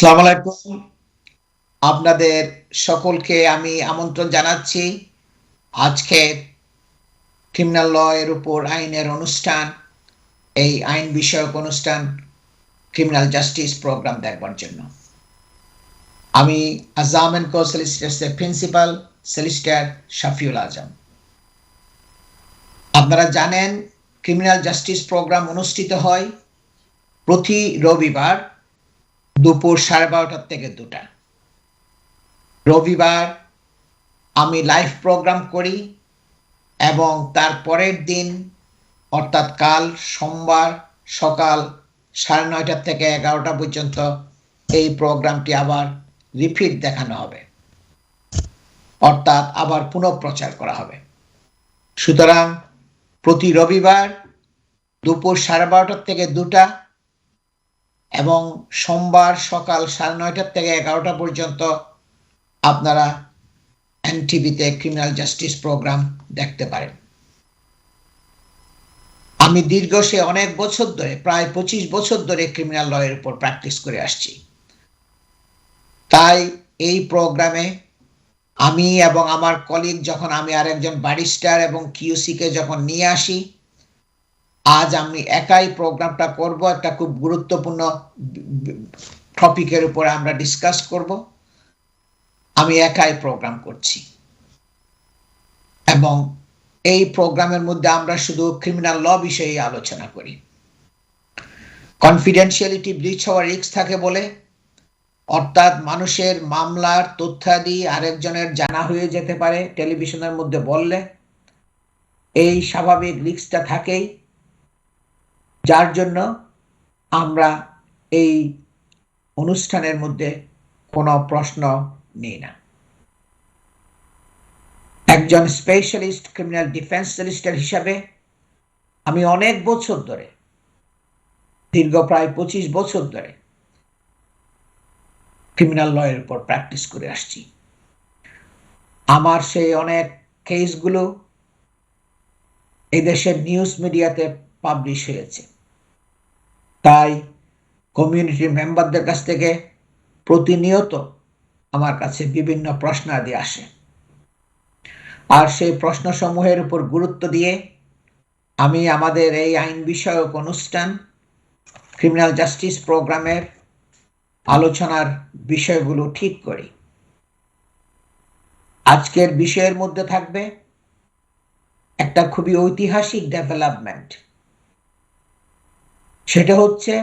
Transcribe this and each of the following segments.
আসসালামু আলাইকুম। আপনাদের সকলকে আমি আমন্ত্রণ জানাচ্ছি আজকের ক্রিমিনাল ল এর উপর আইনের অনুষ্ঠান, এই আইন বিষয়ক অনুষ্ঠান ক্রিমিনাল জাস্টিস প্রোগ্রাম দেখবার জন্য। আমি আজাম এন্ড কো সলিসিটার্সের প্রিন্সিপাল সলিসিটর শাফিউল আজম। আপনারা জানেন ক্রিমিনাল জাস্টিস প্রোগ্রাম অনুষ্ঠিত হয় প্রতি রবিবার দুপুর 12:30 থেকে 2টা। রবিবার আমি লাইভ প্রোগ্রাম করি এবং তার পরের দিন অর্থাৎ কাল সোমবার সকাল 9:30 থেকে 11টা পর্যন্ত এই প্রোগ্রামটি আবার রিপিট দেখানো হবে, অর্থাৎ আবার পুনঃপ্রচার করা হবে। সুতরাং প্রতি রবিবার দুপুর 12:30 থেকে 2টা এবং সোমবার সকাল 9:30 থেকে 11টা পর্যন্ত আপনারা এনটিভিতে ক্রিমিনাল জাস্টিস প্রোগ্রাম দেখতে পারেন। আমি দীর্ঘ অনেক বছর ধরে, প্রায় 25 বছর ধরে ক্রিমিনাল ল এর উপর প্র্যাকটিস করে আসছি। তাই এই প্রোগ্রামে আমি এবং আমার কলিগ যখন আমি আরেকজন ব্যারিস্টার এবং কিউসি কে যখন নিয়ে আসি, আজ আমি একাই প্রোগ্রামটা করব। একটা খুব গুরুত্বপূর্ণ টপিকের উপরে আমরা ডিসকাস করব। আমি একাই প্রোগ্রাম করছি এবং এই প্রোগ্রামের মধ্যে আমরা শুধু ক্রিমিনাল ল বিষয়ে আলোচনা করি। কনফিডেন্সিয়ালিটি ব্রিচ হওয়ার রিস্ক থাকে বলে, অর্থাৎ মানুষের মামলার তথ্যাদি আরেকজনের জানা হয়ে যেতে পারে টেলিভিশনের মধ্যে বললে, এই স্বাভাবিক রিস্কটা থাকেই, যার জন্য আমরা এই অনুষ্ঠানের মধ্যে কোনো প্রশ্ন নেই না। একজন স্পেশালিস্ট ক্রিমিনাল ডিফেন্স সলিসিটর হিসাবে আমি অনেক বছর ধরে, দীর্ঘ প্রায় 25 বছর ধরে ক্রিমিনাল ল এর উপর প্র্যাকটিস করে আসছি। আমার সেই অনেক কেসগুলো এই দেশের নিউজ মিডিয়াতে পাবলিশ হয়েছে। তাই কমিউনিটি মেম্বারদের কাছ থেকে প্রতিনিয়ত আমার কাছে বিভিন্ন প্রশ্নাদি আসে, আর সেই প্রশ্নসমূহের উপর গুরুত্ব দিয়ে আমি আমাদের এই আইন বিষয়ক অনুষ্ঠান ক্রিমিনাল জাস্টিস প্রোগ্রামের আলোচনার বিষয়গুলো ঠিক করি। আজকের বিষয়ের মধ্যে থাকবে একটা খুবই ঐতিহাসিক ডেভেলপমেন্ট। সেটা হচ্ছে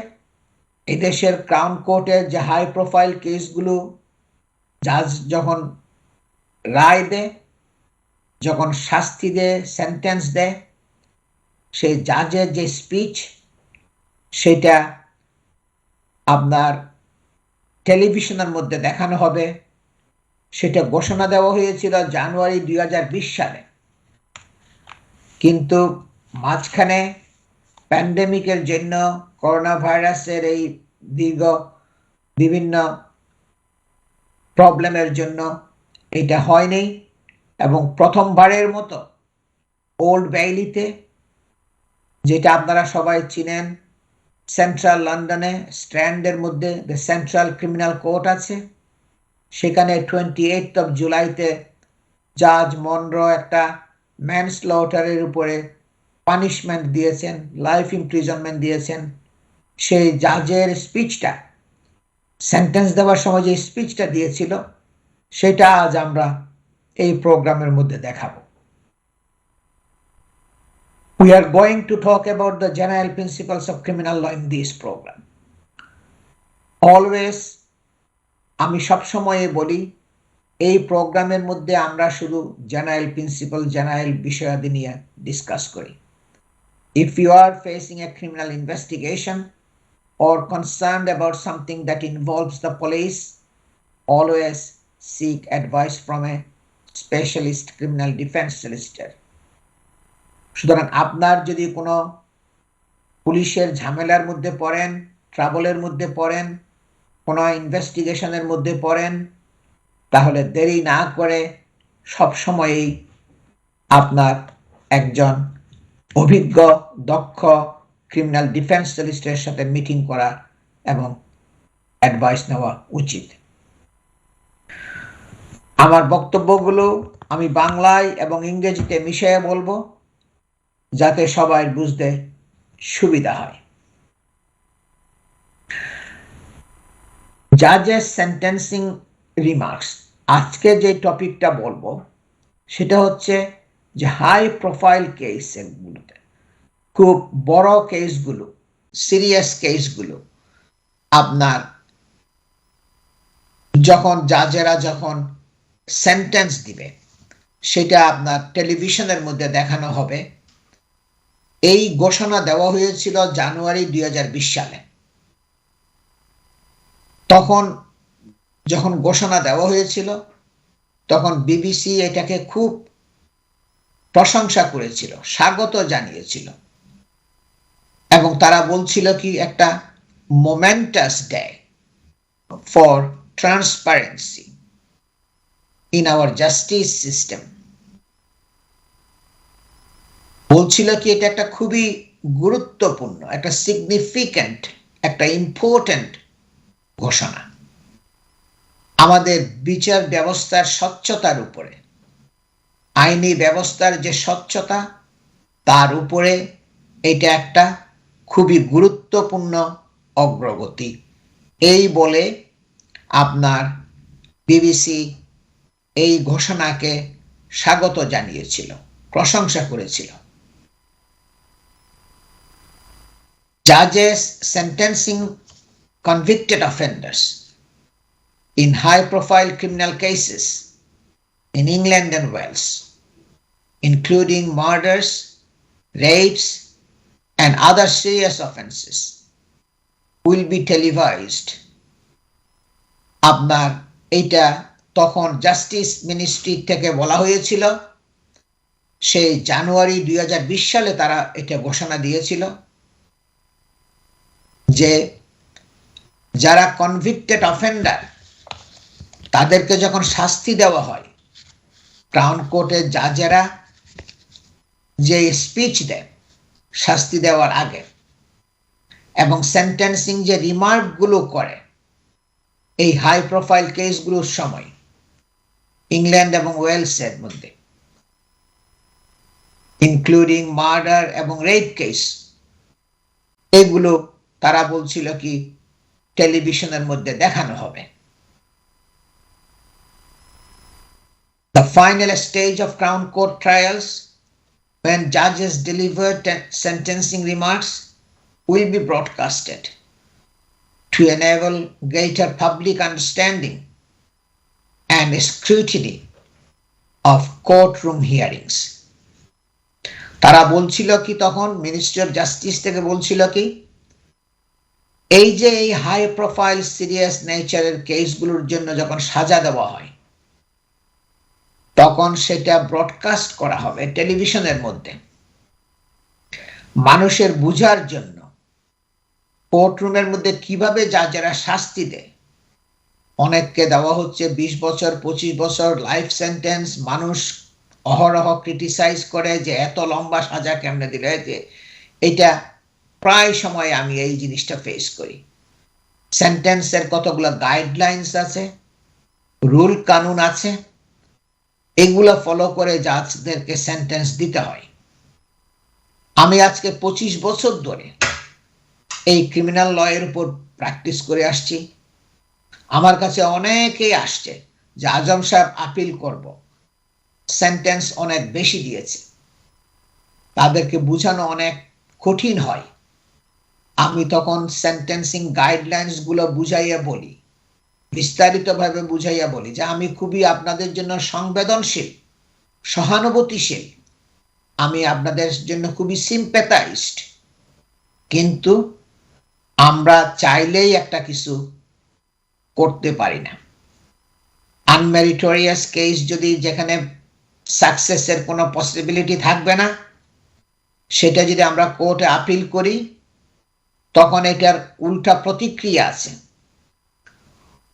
এই দেশের ক্রাউন কোর্টের যে হাই প্রোফাইল কেসগুলো জাজ যখন রায় দেয়, যখন শাস্তি দেয়, সেন্টেন্স দেয়, সেই জাজের যে স্পিচ সেটা আপনার টেলিভিশনের মধ্যে দেখানো হবে। সেটা ঘোষণা দেওয়া হয়েছিল জানুয়ারি 2020 সালে, কিন্তু মাঝখানে প্যান্ডেমিকের জন্য, করোনা ভাইরাসের এই দীর্ঘ বিভিন্ন প্রবলেমের জন্য এটা হয়নি এবং প্রথমবারের মতো ওল্ড বেইলিতে, যেটা আপনারা সবাই চিনেন, সেন্ট্রাল লন্ডনে স্ট্র্যান্ডের মধ্যে দ্য সেন্ট্রাল ক্রিমিনাল কোর্ট আছে, সেখানে 28 জুলাইতে জাজ মনরো একটা ম্যানস্লটারের উপরে পানিশমেন্ট দিয়েছেন, লাইফ ইমপ্রিজনমেন্ট দিয়েছেন। সেই জাজের স্পিচটা, সেন্টেন্স দেওয়ার সময় যে স্পিচটা দিয়েছিল, সেটা আজ আমরা এই প্রোগ্রামের মধ্যে দেখাবো। We are going to talk about the general principles of criminal law in this program. Always আমি সবসময় বলি, এই প্রোগ্রামের মধ্যে আমরা শুধু জেনারেল প্রিন্সিপাল, জেনারেল বিষয়াদি নিয়ে ডিসকাস করি। If you are facing a criminal investigation or concerned about something that involves the police, always seek advice from a specialist criminal defense solicitor. সুতরাং আপনার যদি কোনো পুলিশের ঝামেলার মধ্যে পড়েন, ট্রাবলের মধ্যে পড়েন, কোনো ইনভেস্টিগেশনের মধ্যে পড়েন, তাহলে দেরি না করে সবসময়ই আপনার একজন অভিজ্ঞ দক্ষ ক্রিমিনাল ডিফেন্স সলিসিটরের সাথে মিটিং করা এবং অ্যাডভাইস নেওয়া উচিত। আমার বক্তব্যগুলো আমি বাংলায় এবং ইংরেজিতে মিশিয়ে বলবো, যাতে সবাই বুঝতে সুবিধা হয়। জাজেস সেন্টেন্সিং রিমার্কস, আজকে যে টপিকটা বলবো সেটা হচ্ছে যে হাই প্রোফাইল কেসগুলোতে, খুব বড় কেসগুলো, সিরিয়াস কেসগুলো, আপনার যখন জাজেরা যখন সেন্টেন্স দিবে, সেটা আপনার টেলিভিশনের মধ্যে দেখানো হবে। এই ঘোষণা দেওয়া হয়েছিল জানুয়ারি 2020 সালে। তখন যখন ঘোষণা দেওয়া হয়েছিল, তখন বিবিসি এটাকে খুব প্রশংসা করেছিল, স্বাগত জানিয়েছিল, এবং তারা বলছিল কি একটা momentous day for transparency in our justice system. বলছিল কি এটা একটা খুবই গুরুত্বপূর্ণ, একটা সিগনিফিক্যান্ট, একটা ইম্পর্ট্যান্ট ঘোষণা আমাদের বিচার ব্যবস্থার স্বচ্ছতার উপরে, আইনি ব্যবস্থার যে স্বচ্ছতা তার উপরে এটা একটা খুবই গুরুত্বপূর্ণ অগ্রগতি। এই বলে আপনার বিবিসি এই ঘোষণাকে স্বাগত জানিয়েছিল, প্রশংসা করেছিল। Judges sentencing convicted offenders in high-profile criminal cases in England and Wales, including murders, rapes, and other serious offences, will be televised. আপনার এটা তখন জাস্টিস মিনিস্ট্রি থেকে বলা হয়েছিল, সেই জানুয়ারি 2020 সালে তারা এটা ঘোষণা দিয়েছিল যে যারা কনভিক্টেড অফেন্ডার তাদেরকে যখন শাস্তি দেওয়া হয়, ক্রাউন কোর্টের জাজেরা যে স্পিচ দেয় শাস্তি দেওয়ার আগে, এবং সেন্টেন্সিং যে রিমার্কগুলো করে এই হাই প্রোফাইল কেসগুলোর সময় ইংল্যান্ড এবং ওয়েলসের মধ্যে, ইনক্লুডিং মার্ডার এবং রেপ কেস, এগুলো তারা বলছিল কি টেলিভিশনের মধ্যে দেখানো হবে। The final stage of Crown Court trials, when judges deliver sentencing remarks, will be broadcasted to enable greater public understanding and scrutiny of courtroom hearings. তারা বলছিল কি তখন মিনিস্ট্রি অফ জাস্টিস থেকে বলছিল কি এই যে এই হাই প্রোফাইল সিরিয়াস নেচারের কেসগুলোর জন্য যখন সাজা দেওয়া হয়, তখন সেটা ব্রডকাস্ট করা হবে টেলিভিশনের মধ্যে, মানুষের বুঝার জন্য কোর্টরুমের মধ্যে কিভাবে জাজেরা শাস্তি দেয়। অনেককে দেওয়া হচ্ছে 20 বছর 25 বছর লাইফ সেন্টেন্স। মানুষ অহরহ ক্রিটিসাইজ করে যে এত লম্বা সাজা কেমনে দিলে, যে এটা প্রায় সময় আমি এই জিনিসটা ফেস করি। সেন্টেন্সের কতগুলো গাইডলাইন্স আছে, রুল কানুন আছে, এগুলো ফলো করে জাজদেরকে সেন্টেন্স দিতে হয়। আমি আজকে 25 বছর ধরে এই ক্রিমিনাল ল এর উপর প্র্যাকটিস করে আসছি। আমার কাছে অনেকেই আসছে যে আজম সাহেব আপিল করব, সেন্টেন্স অনেক বেশি দিয়েছে, তাদেরকে বুঝানো অনেক কঠিন হয়। আমি তখন সেন্টেন্সিং গাইডলাইন্স গুলো বুঝাইয়া বলি, বিস্তারিতভাবে বুঝাইয়া বলি যে আমি খুবই আপনাদের জন্য সংবেদনশীল, সহানুভূতিশীল, আমি আপনাদের জন্য খুবই সিম্প্যাথাইজড, কিন্তু আমরা চাইলেই একটা কিছু করতে পারি না। আনমেরিটোরিয়াস কেস যদি, যেখানে সাকসেসের কোনো পসিবিলিটি থাকবে না, সেটা যদি আমরা কোর্টে আপিল করি, তখন এটার উল্টা প্রতিক্রিয়া আছে।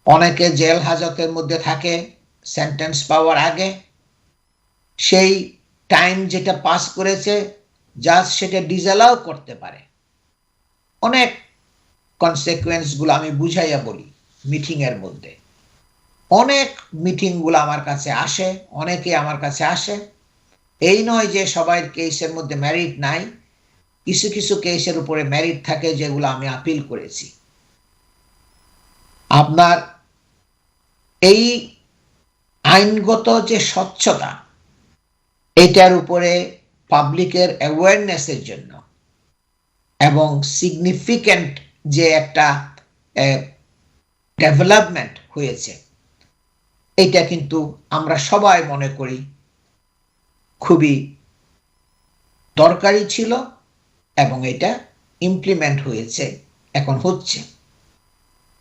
অনেকে জেল হাজতের মধ্যে থাকে সেন্টেন্স পাওয়ার আগে, সেই টাইম যেটা পাস করেছে জাজ সেটা ডিসঅ্যালাউ করতে পারে। অনেক কনসিকুয়েন্স গুলো আমি বুঝাইয়া বলি। মিটিং এর মধ্যে। অনেক মিটিংগুলো আমার কাছে আসে, অনেকে আমার কাছে আসে। এই নয় যে সবাই কেসের মধ্যে মেরিট নাই, কিছু কিছু কেসের উপরে মেরিট থাকে যেগুলো আমি আপিল করেছি। আপনার এই আইনগত যে স্বচ্ছতা, এটার উপরে পাবলিকের অ্যাওয়ারনেসের জন্য এবং সিগনিফিক্যান্ট যে একটা ডেভেলপমেন্ট হয়েছে, এটা কিন্তু আমরা সবাই মনে করি খুবই দরকারি ছিল এবং এটা ইমপ্লিমেন্ট হয়েছে, এখন হচ্ছে।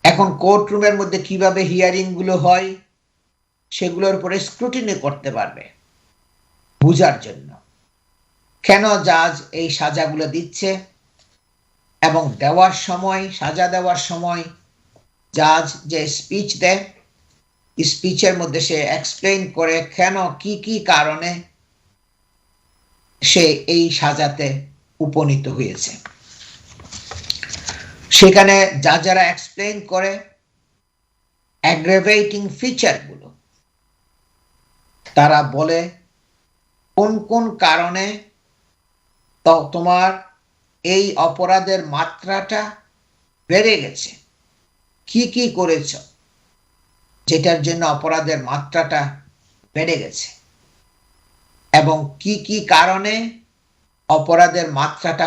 এখন কোর্ট রুমের মধ্যে কিভাবে হিয়ারিং গুলো হয় সেগুলোর উপরে স্ক্রুটিনি করতে পারবে বুঝার জন্য কেন জাজ এই সাজাগুলো দিচ্ছে, এবং দেওয়ার সময়, সাজা দেওয়ার সময় জাজ যে স্পিচ দেয়, স্পিচের মধ্যে সে এক্সপ্লেইন করে কেন কি কি কারণে সে এই সাজাতে উপনীত হয়েছে। সেখানে জাজেরা এক্সপ্লেইন করে অ্যাগ্রাভেটিং ফিচারগুলো, তারা বলে কোন কোন কারণে তো তোমার এই অপরাধের মাত্রাটা বেড়ে গেছে, কি কি করেছ যেটার জন্য অপরাধের মাত্রাটা বেড়ে গেছে, এবং কি কি কারণে অপরাধের মাত্রাটা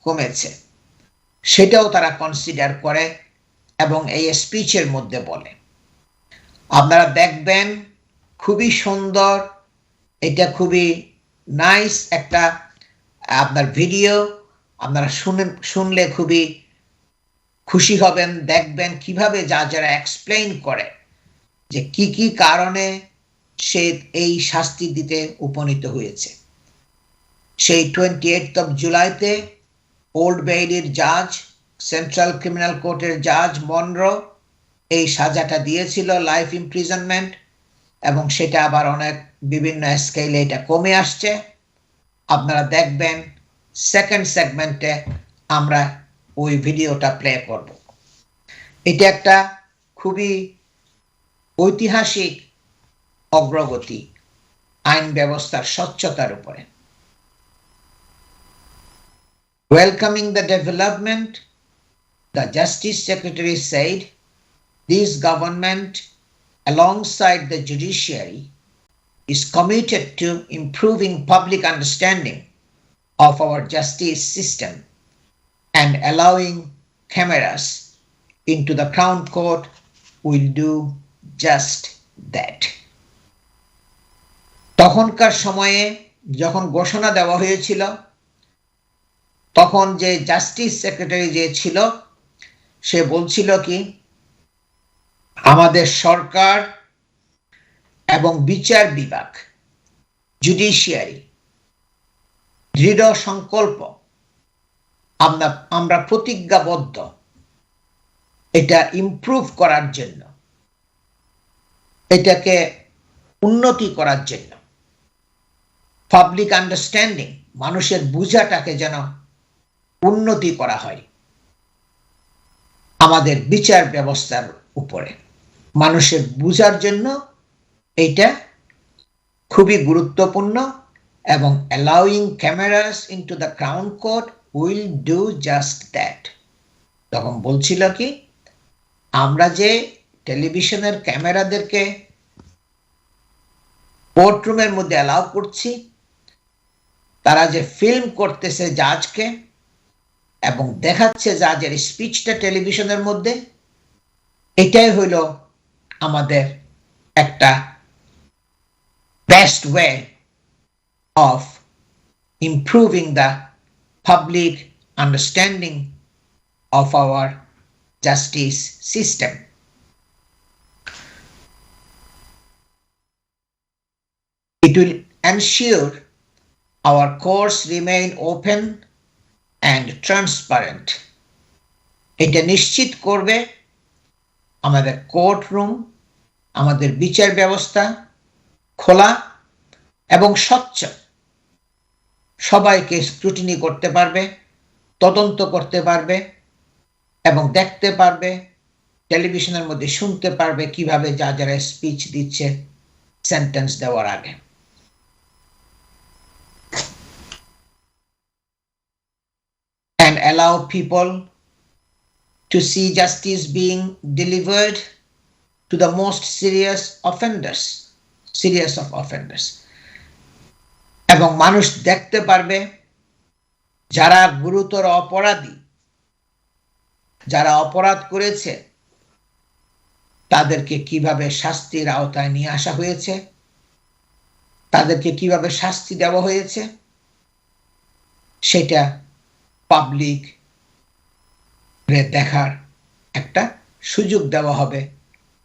কমেছে সেটাও তারা কনসিডার করে এবং এই স্পিচের মধ্যে বলে। আপনারা দেখবেন খুবই সুন্দর, এটা খুবই নাইস একটা আপনার ভিডিও, আপনারা শুনলে খুবই খুশি হবেন। দেখবেন কিভাবে যারা এক্সপ্লেইন করে যে কি কি কারণে সে এই শাস্তি দিতে উপনীত হয়েছে। সেই 28 জুলাইতে ওল্ড বেইলির জাজ, সেন্ট্রাল ক্রিমিনাল কোর্টের জাজ মনরো এই সাজাটা দিয়েছিল, লাইফ ইমপ্রিজনমেন্ট, এবং সেটা আবার অনেক বিভিন্ন স্কেলে এটা কমে আসছে। আপনারা দেখবেন সেকেন্ড সেগমেন্টে আমরা ওই ভিডিওটা প্লে করব। এটা একটা খুবই ঐতিহাসিক অগ্রগতি আইন ব্যবস্থার স্বচ্ছতার উপরে। Welcoming the development, the Justice Secretary said, this government, alongside the judiciary, is committed to improving public understanding of our justice system and allowing cameras into the Crown Court will do just that. তখনকার সময়ে যখন ঘোষণা দেওয়া হয়েছিল, তখন যে justice secretary যে ছিল সে বলছিল কি, আমাদের সরকার এবং বিচার বিভাগ, জুডিশিয়ারি দৃঢ় সংকল্প, আমরা প্রতিজ্ঞাবদ্ধ এটা ইমপ্রুভ করার জন্য, এটাকে উন্নতি করার জন্য, পাবলিক আন্ডারস্ট্যান্ডিং, মানুষের বুঝাটাকে যেন উন্নতি করা হয় আমাদের বিচার ব্যবস্থার উপরে, মানুষের বুঝার জন্য এটা খুবই গুরুত্বপূর্ণ, এবং allowing cameras into the crown court will do just that. তখন বলছিল কি, আমরা যে টেলিভিশনের ক্যামেরাদেরকে কোর্টরুমের মধ্যে অ্যালাউ করছি, তারা যে ফিল্ম করতেছে জাজকে এবং দেখাচ্ছে জাজের স্পিচটা টেলিভিশনের মধ্যে, এটাই হইল আমাদের একটা best way of improving the public understanding of our justice system. It will ensure our courts remain open and transparent. এটা নিশ্চিত করবে আমাদের কোর্ট রুম, আমাদের বিচার ব্যবস্থা খোলা এবং স্বচ্ছ, সবাইকে স্ক্রুটিনি করতে পারবে, তদন্ত করতে পারবে এবং দেখতে পারবে টেলিভিশনের মধ্যে শুনতে পারবে কিভাবে জাজেরা স্পিচ দিচ্ছে সেন্টেন্স দেওয়ার আগে। And allow people to see justice being delivered to the most serious of offenders. এবং মানুষ দেখতে পারবে যারা গুরুতর অপরাধী, যারা অপরাধ করেছে তাদেরকে কিভাবে শাস্তির আওতায় নিয়ে আসা হয়েছে, তাদেরকে কিভাবে শাস্তি দেওয়া হয়েছে, সেটা পাবলিক দেখার একটা সুযোগ দেওয়া হবে।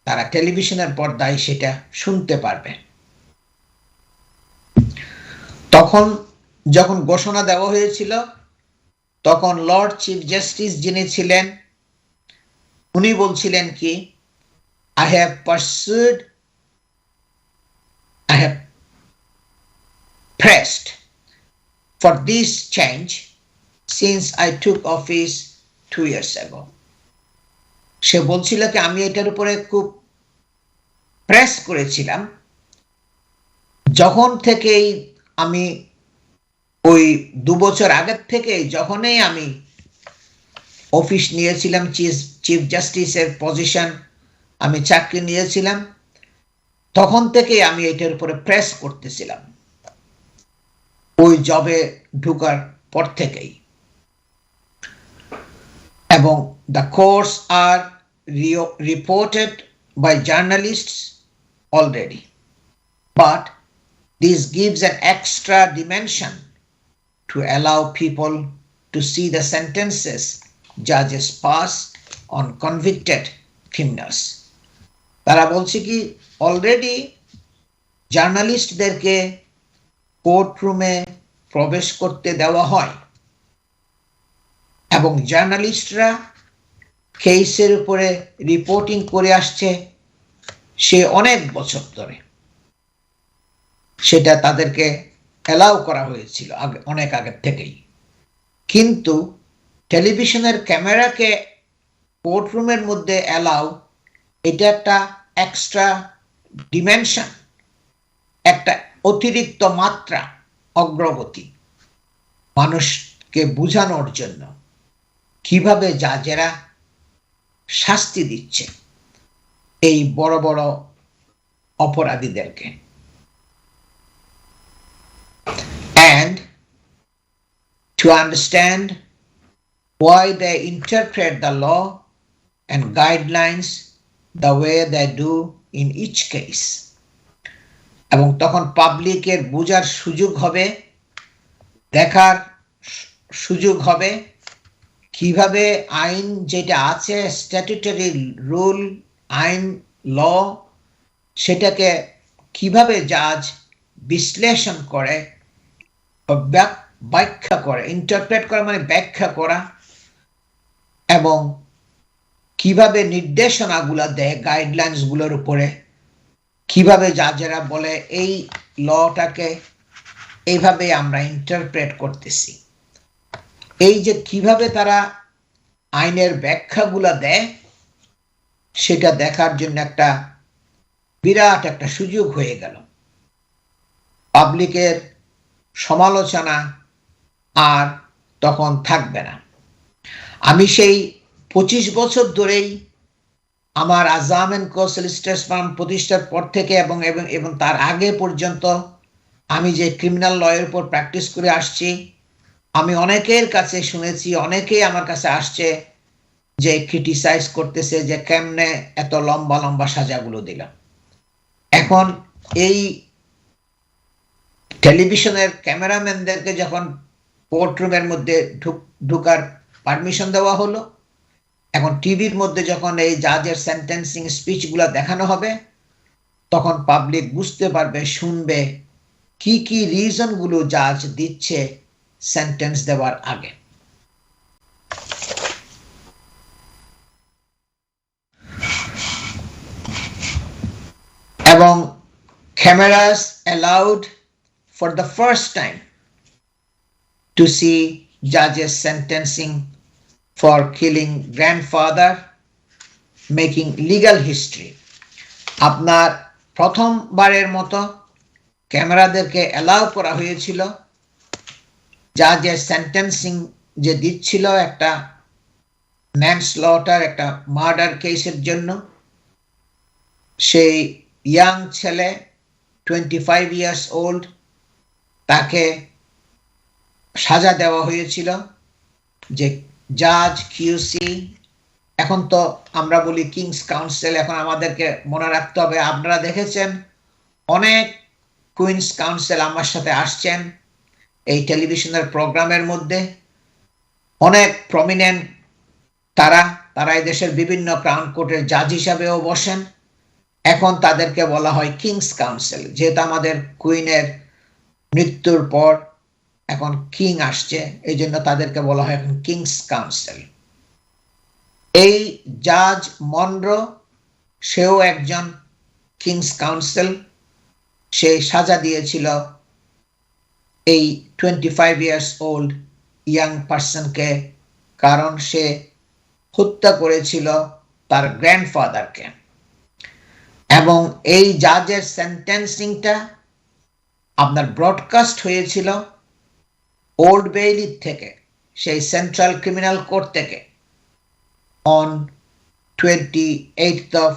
তারা টেলিভিশনের পর্দায় সেটা শুনতে পারবে। তখন যখন ঘোষণা দেওয়া হয়েছিল, তখন লর্ড চিফ জাস্টিস যিনি ছিলেন উনি বলছিলেন কি, I have pressed for this change since I took office 2 years ago. সে বলছিল কি, আমি এটার উপরে খুব প্রেস করেছিলাম যখন থেকেই আমি ওই 2 বছর আগের থেকে যখনই আমি অফিস নিয়েছিলাম, চিফ জাস্টিসের পজিশন আমি চাকরি নিয়েছিলাম, তখন থেকে আমি এটার উপরে প্রেস করতেছিলাম ওই জবে ঢোকার পর থেকেই। এবং the courts are reported by journalists already, but this gives an extra dimension to allow people to see the sentences judges pass on convicted criminals. তারা বলছে কি, অলরেডি জার্নালিস্টদেরকে কোর্টরুমে প্রবেশ করতে দেওয়া হয় এবং জার্নালিস্টরা কেসের উপরে রিপোর্টিং করে আসছে সে অনেক বছর ধরে। সেটা তাদেরকে অ্যালাউ করা হয়েছিল অনেক আগের থেকেই, কিন্তু টেলিভিশনের ক্যামেরাকে কোর্টরুমের মধ্যে অ্যালাউ, এটা একটা এক্সট্রা ডিমেনশন, একটা অতিরিক্ত মাত্রা, অগ্রগতি মানুষকে বোঝানোর জন্য কিভাবে জাজেরা শাস্তি দিচ্ছে এই বড় বড় অপরাধীদেরকে। And to understand why they interpret the law and guidelines the way they do in each case. এবং তখন পাবলিকের বোঝার সুযোগ হবে, দেখার সুযোগ হবে কিভাবে আইন যেটা আছে, স্ট্যাটুটরি রুল, আইন, ল, সেটাকে কিভাবে জাজ বিশ্লেষণ করে, ব্যাখ্যা করে। ইন্টারপ্রেট করা মানে ব্যাখ্যা করা, এবং কিভাবে নির্দেশনাগুলো দেয় গাইডলাইন্সগুলোর উপরে, কিভাবে জাজেরা বলে এই লটাকে এইভাবে আমরা ইন্টারপ্রেট করতেছি। এই যে কিভাবে তারা আইনের ব্যাখ্যাগুলো দেয় সেটা দেখার জন্য একটা বিরাট একটা সুযোগ হয়ে গেল। পাবলিকের সমালোচনা আর তখন থাকবে না। আমি সেই 25 বছর ধরেই আমার আজাম এন্ড কো সলিসিটার্স ফার্ম প্রতিষ্ঠার পর থেকে এবং তার আগে পর্যন্ত আমি যে ক্রিমিনাল লয়ের উপর প্র্যাকটিস করে আসছি, আমি অনেকের কাছে শুনেছি, অনেকেই আমার কাছে আসছে যে ক্রিটিসাইজ করতেছে যে কেমনে এত লম্বা লম্বা সাজাগুলো দিলাম। এখন এই টেলিভিশনের ক্যামেরাম্যানদেরকে যখন কোর্টরুমের মধ্যে ঢুকার পারমিশন দেওয়া হলো, এখন টিভির মধ্যে যখন এই জাজের সেন্টেন্সিং স্পিচগুলো দেখানো হবে, তখন পাবলিক বুঝতে পারবে, শুনবে কি কি রিজনগুলো জাজ দিচ্ছে সেন্টেন্স দেওয়ার আগে। এবং cameras allowed for the first time to see judges sentencing for killing grandfather making legal history. আপনার প্রথমবারের মতো ক্যামেরাদেরকে অ্যালাউ করা হয়েছিল জাজের সেন্টেন্সিং যে দিচ্ছিল একটা ম্যানস্লটার, একটা মার্ডার কেসের জন্য, সেই ইয়াং ছেলে 25 ইয়ার্স ওল্ড, তাকে সাজা দেওয়া হয়েছিল যে জাজ, কিউসি, এখন তো আমরা বলি কিংস কাউন্সিল, এখন আমাদেরকে মনে রাখতে হবে আপনারা দেখেছেন অনেক কুইন্স কাউন্সিল আমার সাথে আসছেন এই টেলিভিশনের প্রোগ্রামের মধ্যে, অনেক প্রমিনেন্ট তারা এই দেশের বিভিন্ন ক্রাউন কোর্টের জাজ হিসাবেও বসেন। এখন তাদেরকে বলা হয় কিংস কাউন্সিল, যেহেতু আমাদের কুইনের মৃত্যুর পর এখন কিং আসছে, এই জন্য তাদেরকে বলা হয় এখন কিংস কাউন্সিল। এই জাজ মনরো, সেও একজন কিংস কাউন্সিল, সে সাজা দিয়েছিল এই 25 ইয়ার্স ওল্ড ইয়াং পার্সনকে, কারণ সে হত্যা করেছিল তার গ্র্যান্ডফাদারকে। এবং এই জাজের সেন্টেন্সিংটা আপনার ব্রডকাস্ট হয়েছিল ওল্ড বেইলি থেকে, সেই সেন্ট্রাল ক্রিমিনাল কোর্ট থেকে, অন 28th of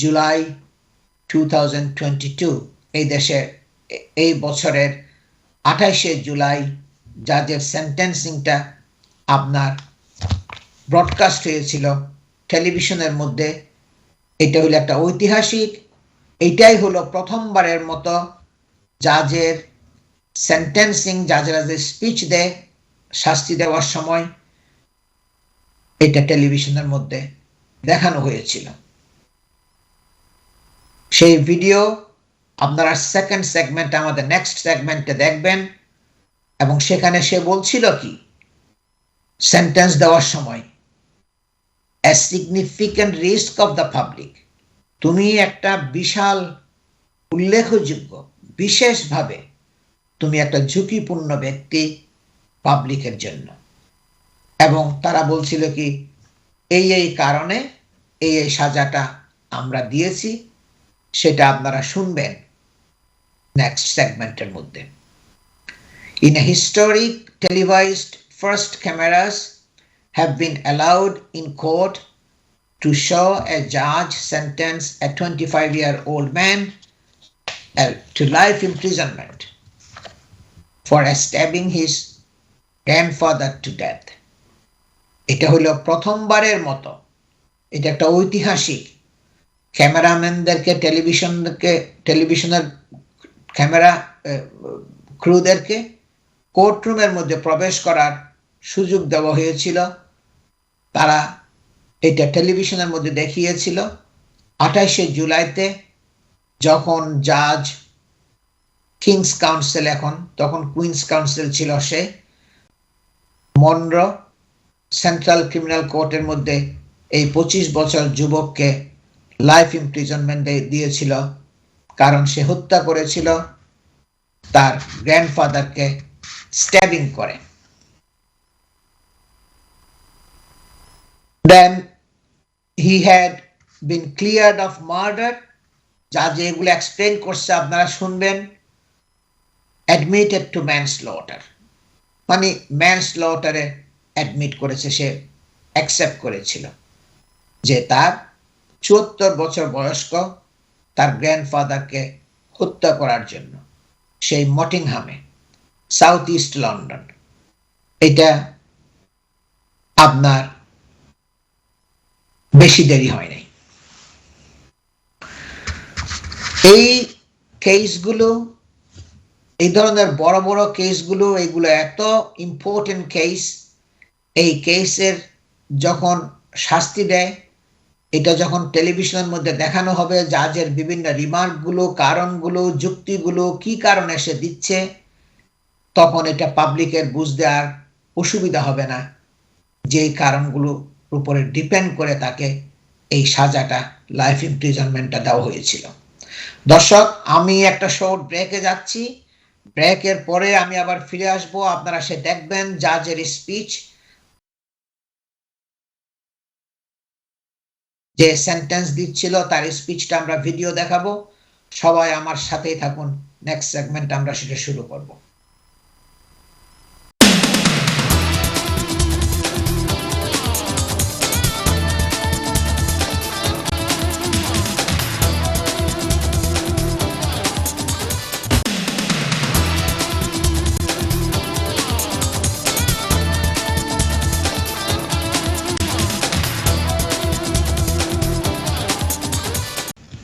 July 2022। এই দেশে এই বছরের 28শে জুলাই জাজের সেন্টেন্সিংটা আপনার ব্রডকাস্ট হয়েছিল টেলিভিশনের মধ্যে। এটা হলো একটা ঐতিহাসিক, এটাই হলো প্রথমবারের মতো জাজের সেন্টেন্সিং, জাজেরা যে স্পিচ দেয় শাস্তি দেওয়ার সময়, এটা টেলিভিশনের মধ্যে দেখানো হয়েছিল। সেই ভিডিও আপনারা সেকেন্ড সেগমেন্ট, আমাদের নেক্সট সেগমেন্টে দেখবেন। এবং সেখানে সে বলছিল কি সেন্টেন্স দেওয়ার সময়, a significant risk of the public, তুমি একটা বিশাল উল্লেখযোগ্য, বিশেষভাবে তুমি একটা ঝুঁকিপূর্ণ ব্যক্তি পাবলিকের জন্য। এবং তারা বলছিল কি এই কারণে এই সাজাটা আমরা দিয়েছি, সেটা আপনারা শুনবেন নেক্সট সেগমেন্টের মধ্যে। In a historic televised first, cameras have been allowed in court to show a judge sentence a 25-year-old man to life imprisonment for stabbing his grandfather to death. এটা হলো প্রথমবারের মতো, এটা একটা ঐতিহাসিক, ক্যামেরাম্যানদেরকে, টেলিভিশনের ক্যামেরা ক্রুদেরকে কোর্টরুমের মধ্যে প্রবেশ করার সুযোগ দেওয়া হয়েছিল। তারা এটা টেলিভিশনের মধ্যে দেখিয়েছিল 28শে জুলাইতে, যখন জাজ কিংস কাউন্সিল, এখন তখন কুইন্স কাউন্সিল ছিল, সে মনরো সেন্ট্রাল ক্রিমিনাল কোর্টের মধ্যে এই 25 বছর যুবককে লাইফ ইমপ্রিজনমেন্ট দিয়েছিল, কারণ সে হত্যা করেছিল তার গ্র্যান্ডফাদারকে স্ট্যাবিং করে। Then he had been cleared of murder, যা যেগুলো এক্সপ্লেন করছে আপনারা শুনবেন। admitted to manslaughter, মানে ম্যানস্লটারে অ্যাডমিট করেছে, সে অ্যাকসেপ্ট করেছিল যে তার 74 বছর বয়স্ক তার গ্র্যান্ডফাদারকে হত্যা করার জন্য সেই মটিংহামে, সাউথ ইস্ট লন্ডন। এটা আপনার বেশি দেরি হয় নাই। এই কেসগুলো, এই ধরনের বড় বড় কেসগুলো, এইগুলো এত ইম্পর্টেন্ট কেস, এই কেসের যখন শাস্তি দেয়, এটা যখন টেলিভিশনের মধ্যে দেখানো হবে, জাজের বিভিন্ন রিমার্কগুলো, কারণগুলো, যুক্তিগুলো, কি কারণে সে দিচ্ছে, তখন এটা পাবলিকের বুঝতে আর অসুবিধা হবে না যে এই কারণগুলোর উপরে ডিপেন্ড করে তাকে এই সাজাটা, লাইফ ইমপ্রিজনমেন্টটা দেওয়া হয়েছিল। দর্শক, আমি একটা শর্ট ব্রেকে যাচ্ছি, ব্রেকের পরে আমি আবার ফিরে আসবো, আপনারা সে দেখবেন জাজের স্পিচ। যে সেন্টেন্স দিচ্ছিল তার স্পিচটা আমরা ভিডিও দেখাবো। সবাই আমার সাথেই থাকুন, নেক্সট সেগমেন্ট আমরা সেটা শুরু করব।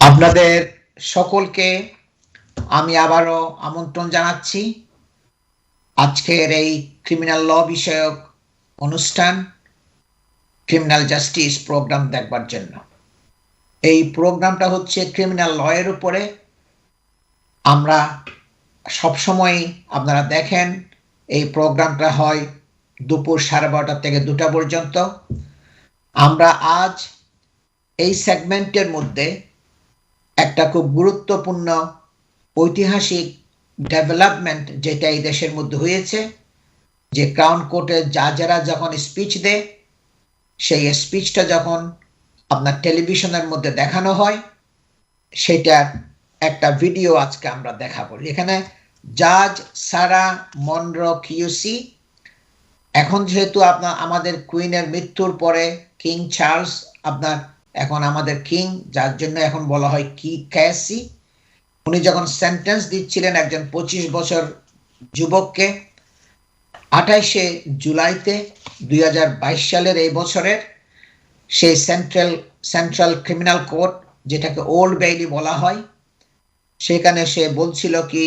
আপনাদের সকলকে আমি আবারও আমন্ত্রণ জানাচ্ছি আজকের এই ক্রিমিনাল ল বিষয়ক অনুষ্ঠান ক্রিমিনাল জাস্টিস প্রোগ্রাম দেখবার জন্য। এই প্রোগ্রামটা হচ্ছে ক্রিমিনাল ল এর উপরে। আমরা সবসময় আপনারা দেখেন এই প্রোগ্রামটা হয় দুপুর 12:30 থেকে 2টা পর্যন্ত। আমরা আজ এই সেগমেন্টের মধ্যে একটা খুব গুরুত্বপূর্ণ ঐতিহাসিক ডেভেলপমেন্ট যেটা এই দেশের মধ্যে হয়েছে, যে ক্রাউন কোর্টের জাজেরা যখন স্পিচ দেয়, সেই স্পিচটা যখন আপনার টেলিভিশনের মধ্যে দেখানো হয়, সেটার একটা ভিডিও আজকে আমরা দেখাবো। এখানে জাজ সারা মনরো কিউসি, এখন যেহেতু আপনার আমাদের কুইনের মৃত্যুর পরে কিং চার্লস আপনার এখন আমাদের কিং, যার জন্য এখন বলা হয় কি ক্যাসি, উনি যখন সেন্টেন্স দিচ্ছিলেন একজন 25 বছর যুবককে 28শে জুলাইতে 2022 সালের এই বছরের, সেই সেন্ট্রাল ক্রিমিনাল কোর্ট যেটাকে ওল্ড বেইলি বলা হয়, সেখানে সে বলছিল কি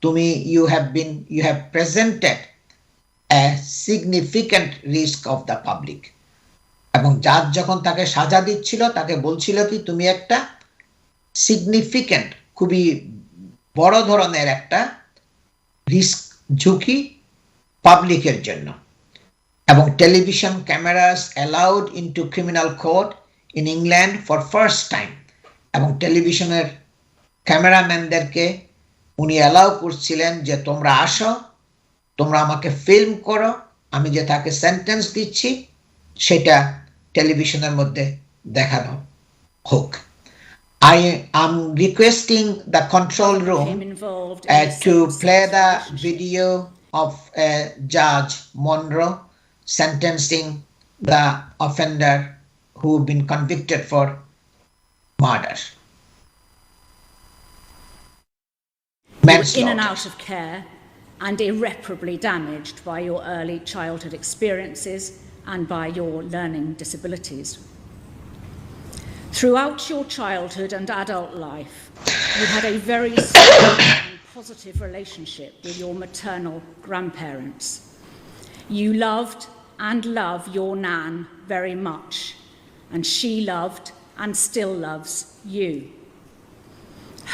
তুমি you have presented a significant risk of the public, এবং জাজ যখন তাকে সাজা দিচ্ছিল তাকে বলছিল কি তুমি একটা সিগনিফিক্যান্ট, খুবই বড় ধরনের একটা রিস্ক, ঝুঁকি পাবলিকের জন্য। এবং television cameras allowed into criminal court in England for first time, এবং টেলিভিশনের ক্যামেরাম্যানদেরকে উনি অ্যালাউ করছিলেন যে তোমরা আসো, তোমরা আমাকে ফিল্ম করো, আমি যে তাকে সেন্টেন্স দিচ্ছি সেটা টেলিভিশনের মধ্যে দেখানো হোক। I am requesting the control room to play the video of Judge Monroe sentencing the offender who been convicted for murder. In and out of care and irreparably damaged by your early childhood experiences and by your learning disabilities. Throughout your childhood and adult life, you had a very strong and positive relationship with your maternal grandparents. You loved and love your Nan very much, and she loved and still loves you.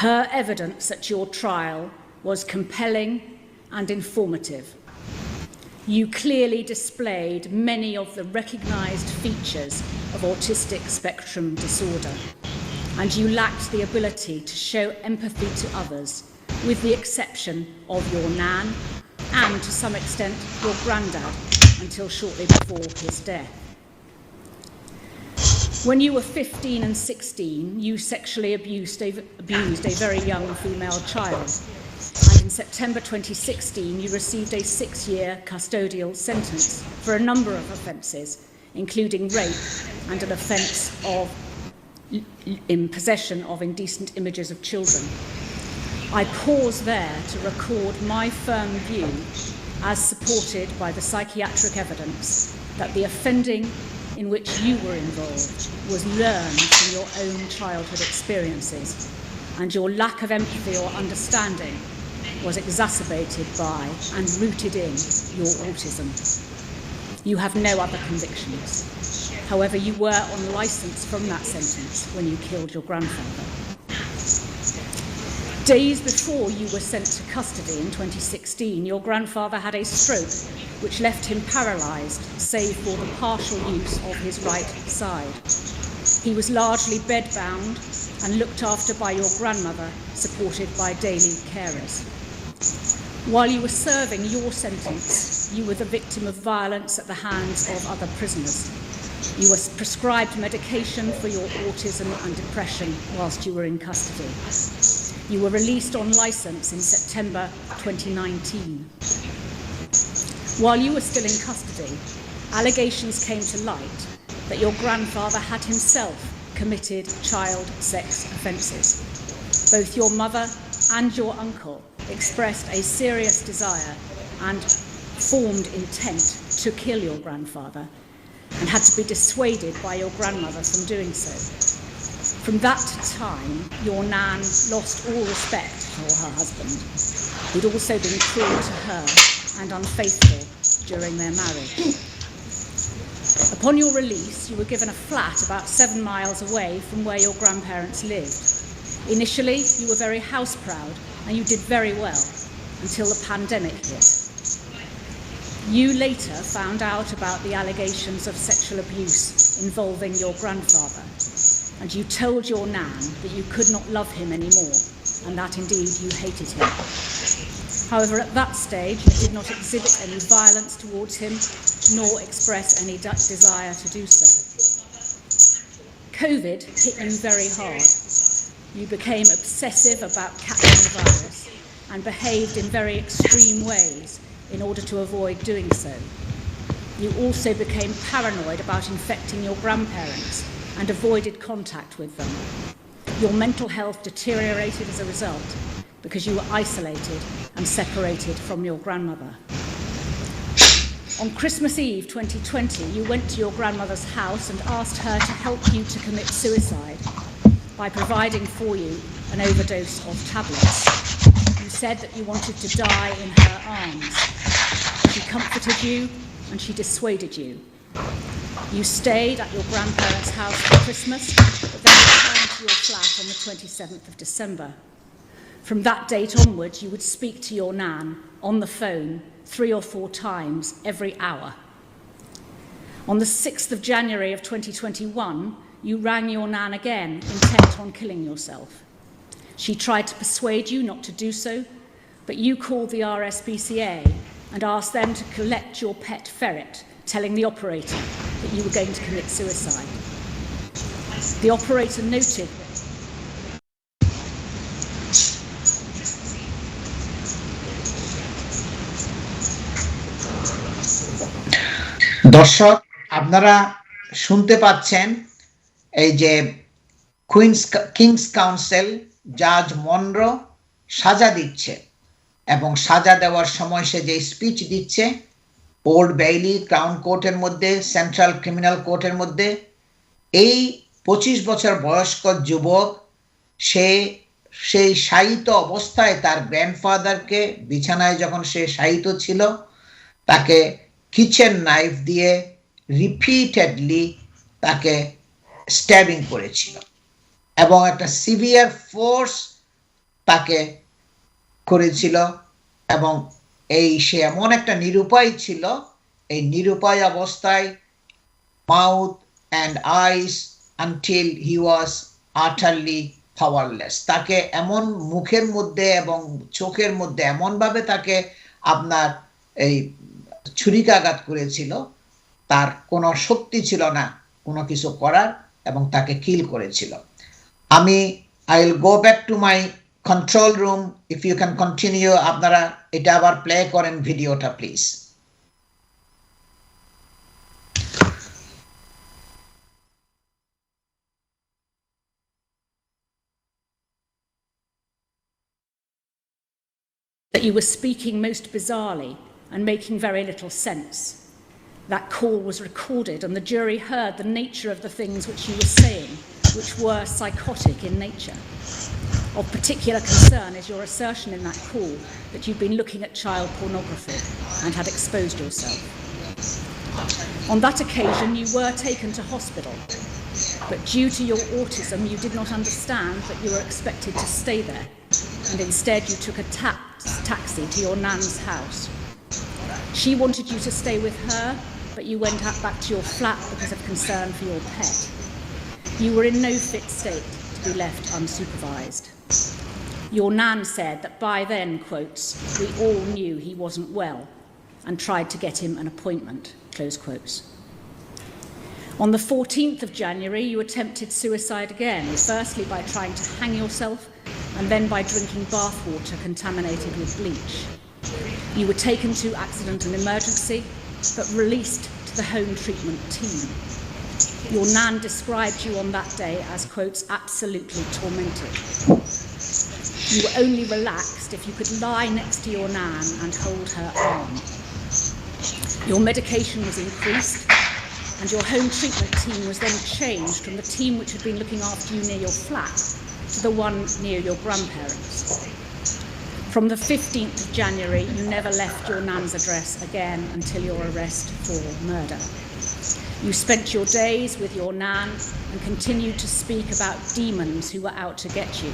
Her evidence at your trial was compelling and informative. You clearly displayed many of the recognized features of autistic spectrum disorder, and you lacked the ability to show empathy to others, with the exception of your Nan and, to some extent, your granddad, until shortly before his death. When you were 15 and 16, you sexually abused a very young female child. And in September 2016, you received a 6-year custodial sentence for a number of offences, including rape and an offence of in possession of indecent images of children. I pause there to record my firm view, as supported by the psychiatric evidence, that the offending in which you were involved was learned from your own childhood experiences, and your lack of empathy or understanding was exacerbated by and rooted in your autism. You have no other convictions. However, you were on licence from that sentence when you killed your grandfather. Days before you were sent to custody in 2016, your grandfather had a stroke which left him paralysed, save for the partial use of his right side. He was largely bedbound and looked after by your grandmother, supported by daily carers. While you were serving your sentence, you were the victim of violence at the hands of other prisoners. You were prescribed medication for your autism and depression whilst you were in custody. You were released on licence in September 2019. While you were still in custody, allegations came to light that your grandfather had himself committed child sex offences. Both your mother and your uncle expressed a serious desire and formed intent to kill your grandfather and had to be dissuaded by your grandmother from doing so. From that time, your nan lost all respect for her husband, who'd also been cruel to her and unfaithful during their marriage. Upon your release, you were given a flat about 7 miles away from where your grandparents lived. Initially, you were very house-proud and you did very well until the pandemic hit. You later found out about the allegations of sexual abuse involving your grandfather, and you told your nan that you could not love him anymore, and that indeed you hated him. However, at that stage, you did not exhibit any violence towards him, nor express any desire to do so. COVID hit you very hard. You became obsessive about catching the virus and behaved in very extreme ways in order to avoid doing so. You also became paranoid about infecting your grandparents and avoided contact with them. Your mental health deteriorated as a result because you were isolated and separated from your grandmother. On Christmas Eve 2020, you went to your grandmother's house and asked her to help you to commit suicide by providing for you an overdose of tablets. You said that you wanted to die in her arms. She comforted you and she dissuaded you. You stayed at your grandparents' house for Christmas, but then returned to your flat on the 27th of December. From that date onwards, you would speak to your nan on the phone 3 or 4 times every hour. On the 6th of January of 2021, you rang your nan again, intent on killing yourself. She tried to persuade you not to do so, but you called the RSPCA and asked them to collect your pet ferret, telling the operator that you were going to commit suicide. The operator noted দর্শক, আপনারা শুনতে পাচ্ছেন এই যে Kings council জাজ Munro সাজা দিচ্ছে, এবং সাজা দেওয়ার সময় সে যে স্পিচ দিচ্ছে ওল্ড বেইলি ক্রাউন কোর্টের মধ্যে, সেন্ট্রাল ক্রিমিনাল কোর্টের মধ্যে, এই 25 বছর বয়স্ক যুবক সে সেই শায়িত অবস্থায় তার গ্র্যান্ডফাদারকে বিছানায় যখন সে শায়িত ছিল তাকে কিচেন নাইফ দিয়ে রিপিটেডলি তাকে স্ট্যাবিং করেছিল এবং একটা সিভিয়ার ফোর্স তাকে করেছিল, এবং সে এমন একটা নিরুপায় ছিল, এই নিরুপায় অবস্থায় mouth and eyes until he was utterly powerless, তাকে এমন মুখের মধ্যে এবং চোখের মধ্যে এমনভাবে তাকে আপনার এই ছুরিকাঘাত করেছিল, তার কোনো শক্তি ছিল না কোনো কিছু করার, এবং তাকে কিল করেছিল। আমি I will go back to my control room, if you can continue. আপনারা এটা আবার প্লে করেন ভিডিওটা please. that you were speaking most bizarrely and making very little sense. That call was recorded and the jury heard the nature of the things which you were saying, which were psychotic in nature. Of particular concern is your assertion in that call that you'd been looking at child pornography and had exposed yourself. On that occasion, you were taken to hospital, but due to your autism, you did not understand that you were expected to stay there, and instead you took a taxi to your nan's house. She wanted you to stay with her, but you went back to your flat because of concern for your pet. You were in no fit state to be left unsupervised. Your nan said that by then, quotes, we all knew he wasn't well and tried to get him an appointment, close quotes. On the 14th of January, you attempted suicide again, firstly by trying to hang yourself and then by drinking bathwater contaminated with bleach. You were taken to accident and emergency, but released to the home treatment team. Your nan described you on that day as, quotes, absolutely tormented. You were only relaxed if you could lie next to your nan and hold her arm. Your medication was increased, and your home treatment team was then changed from the team which had been looking after you near your flat to the one near your grandparents. From the 15th of January, you never left your nan's address again until your arrest for murder. You spent your days with your nan and continued to speak about demons who were out to get you.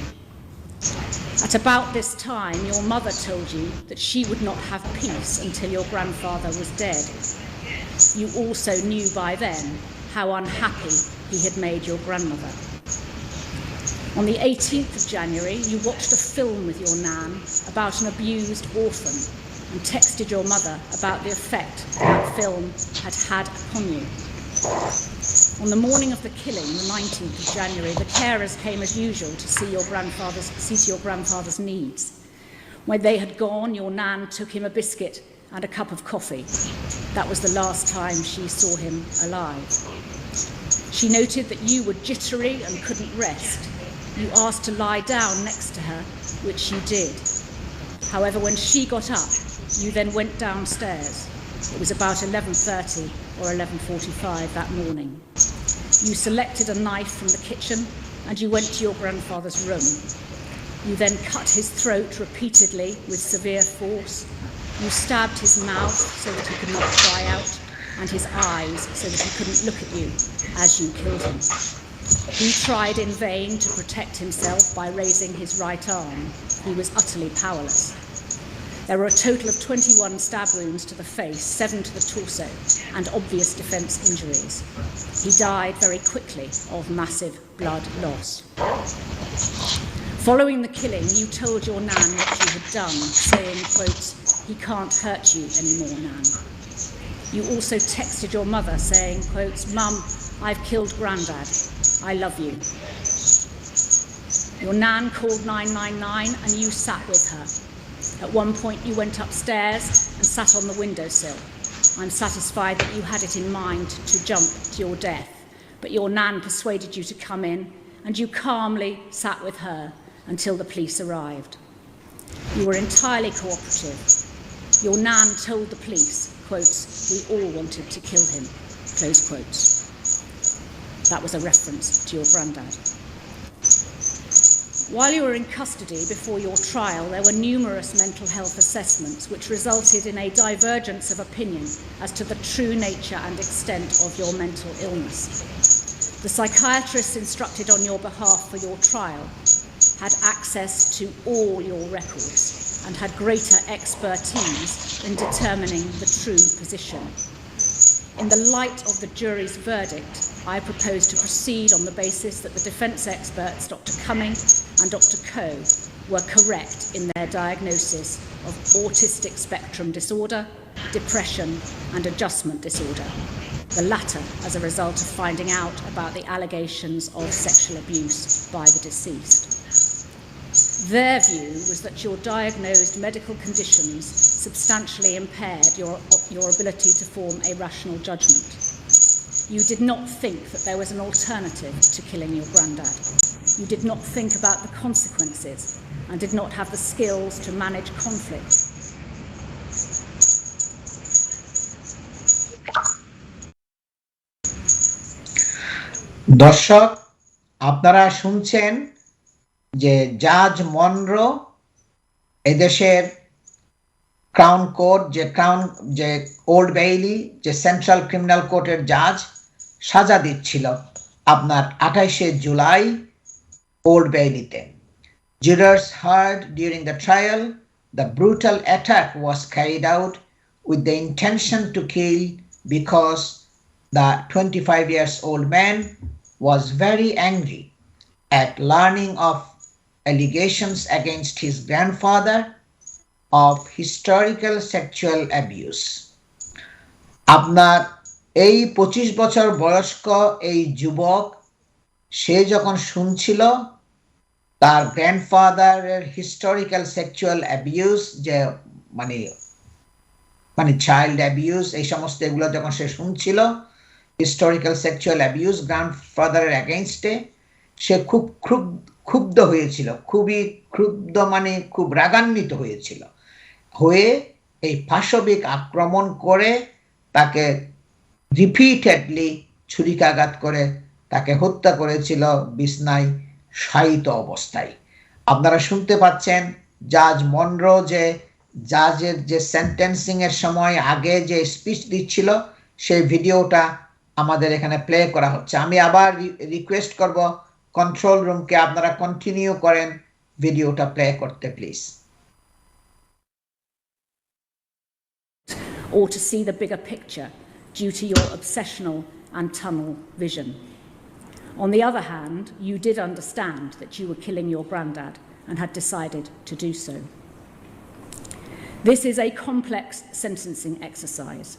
At about this time, your mother told you that she would not have peace until your grandfather was dead. You also knew by then how unhappy he had made your grandmother. On the 18th of January, you watched a film with your nan about an abused orphan and texted your mother about the effect that film had had upon you. On the morning of the killing, the 19th of January, the carers came as usual to see to your grandfather's needs. When they had gone, your nan took him a biscuit and a cup of coffee. That was the last time she saw him alive. She noted that you were jittery and couldn't rest. You asked to lie down next to her, which you did. However, when she got up, you then went downstairs. It was about 11:30 or 11:45 that morning. You selected a knife from the kitchen and you went to your grandfather's room. You then cut his throat repeatedly with severe force. You stabbed his mouth so that he could not cry out, and his eyes so that he couldn't look at you as you killed him. He tried in vain to protect himself by raising his right arm. He was utterly powerless. There were a total of 21 stab wounds to the face, 7 to the torso, and obvious defence injuries. He died very quickly of massive blood loss. Following the killing, you told your nan what you had done, saying, quotes, "He can't hurt you anymore, Nan." You also texted your mother saying, quotes, "Mum, I've killed Grandad. I love you." Your nan called 999 and you sat with her. At one point you went upstairs and sat on the windowsill. I'm satisfied that you had it in mind to jump to your death, but your nan persuaded you to come in and you calmly sat with her until the police arrived. You were entirely cooperative. Your nan told the police, quotes, "We all wanted to kill him," close quotes. That was a reference to your granddad. While you were in custody before your trial, there were numerous mental health assessments which resulted in a divergence of opinion as to the true nature and extent of your mental illness. The psychiatrists instructed on your behalf for your trial had access to all your records and had greater expertise in determining the true position. In the light of the jury's verdict, I propose to proceed on the basis that the defence experts, Dr. Cumming and Dr. Coe, were correct in their diagnosis of autistic spectrum disorder, depression and adjustment disorder, the latter as a result of finding out about the allegations of sexual abuse by the deceased. Their view was that your diagnosed medical conditions substantially impaired your ability to form a rational judgment. You did not think that there was an alternative to killing your granddad. You did not think about the consequences and did not have the skills to manage conflict. দর্শক, আপনারা শুনছেন যে জাজ Monroe এদেশের crown court যে Old Bailey যে central criminal কোর্টের জাজ সাজা দিচ্ছিল আপনার 28শে জুলাই ওল্ড বেইলিতে। Jurors heard during the trial the brutal attack was carried out with the intention to kill because the 25-year-old man was very angry at learning of allegations against his grandfather of historical sexual abuse. আপনার এই 25 বছর বয়স্ক এই যুবক সে যখন শুনছিল তার গ্র্যান্ডফাদারের historical sexual abuse, যে মানে মানে চাইল্ড অ্যাবিউজ, এই সমস্ত এগুলো যখন সে শুনছিল, হিস্টোরিক্যাল সেক্সুয়াল অ্যাবিউজ গ্র্যান্ডফাদারের অ্যাগেইনস্টে, সে খুব ক্ষুব্ধ হয়েছিল, খুবই ক্ষুব্ধ মানে খুব রাগান্বিত হয়েছিল, হয়ে এই পাশবিক আক্রমণ করে তাকে রিপিটেডলি ছুরিকাঘাত করে তাকে হত্যা করেছিল বিছনায় শায়িত অবস্থায়। আপনারা শুনতে পাচ্ছেন জাজ মনরো যে জাজের যে সেন্টেন্সিং এর সময় আগে যে স্পিচ দিচ্ছিল সেই ভিডিওটা আমাদের এখানে প্লে করা হচ্ছে। আমি আবার রিকোয়েস্ট করব কন্ট্রোল রুমকে আপনারা কন্টিনিউ করেন ভিডিওটা প্লে করতে please. Or to see the bigger picture due to your obsessional and tunnel vision. On the other hand, you did understand that you were killing your granddad and had decided to do so. This is a complex sentencing exercise.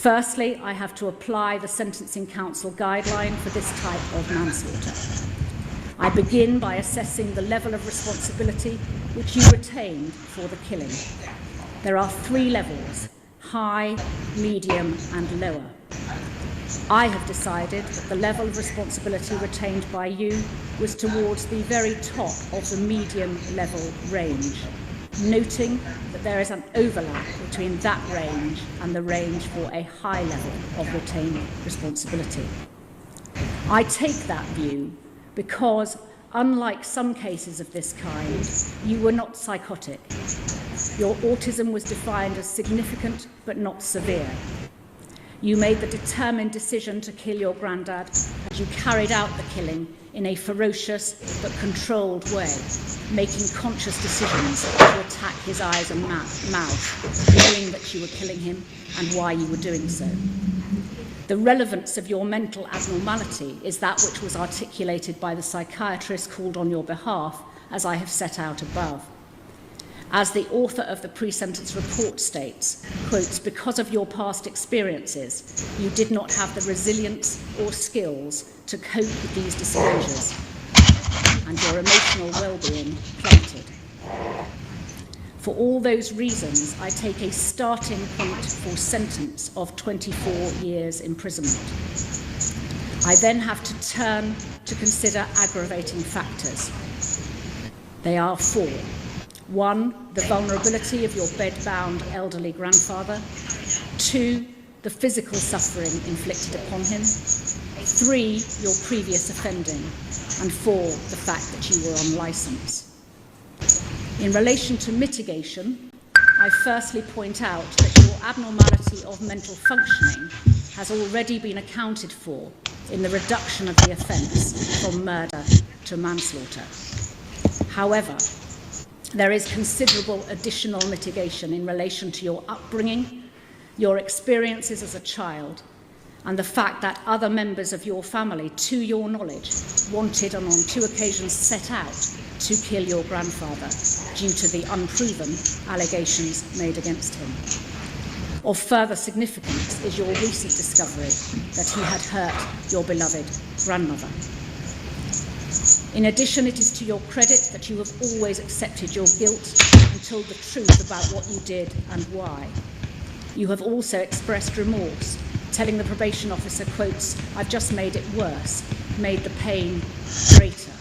Firstly, I have to apply the Sentencing Council guideline for this type of manslaughter. I begin by assessing the level of responsibility which you retained for the killing. There are 3 levels: high, medium, and lower. I have decided that the level of responsibility retained by you was towards the very top of the medium level range, noting that there is an overlap between that range and the range for a high level of retained responsibility. I take that view because, unlike some cases of this kind, you were not psychotic. Your autism was defined as significant but not severe. You made the determined decision to kill your granddad and you carried out the killing in a ferocious but controlled way, making conscious decisions to attack his eyes and mouth, knowing that you were killing him and why you were doing so. The relevance of your mental abnormality is that which was articulated by the psychiatrist called on your behalf, as I have set out above. As the author of the pre-sentence report states, quotes, because of your past experiences, you did not have the resilience or skills to cope with these disclosures, and your emotional well-being plummeted. For all those reasons, I take a starting point for sentence of 24 years imprisonment. I then have to turn to consider aggravating factors. They are 4. 1, the vulnerability of your bed-bound elderly grandfather. 2, the physical suffering inflicted upon him. 3, your previous offending. And 4, the fact that you were on licence. In relation to mitigation, I firstly point out that your abnormality of mental functioning has already been accounted for in the reduction of the offence from murder to manslaughter. However, there is considerable additional mitigation in relation to your upbringing, your experiences as a child, and the fact that other members of your family, to your knowledge, wanted and on 2 occasions set out to kill your grandfather due to the unproven allegations made against him. Of further significance is your recent discovery that he had hurt your beloved grandmother. In addition, it is to your credit that you have always accepted your guilt and told the truth about what you did and why. You have also expressed remorse, telling the probation officer, quotes, I've just made it worse, made the pain greater.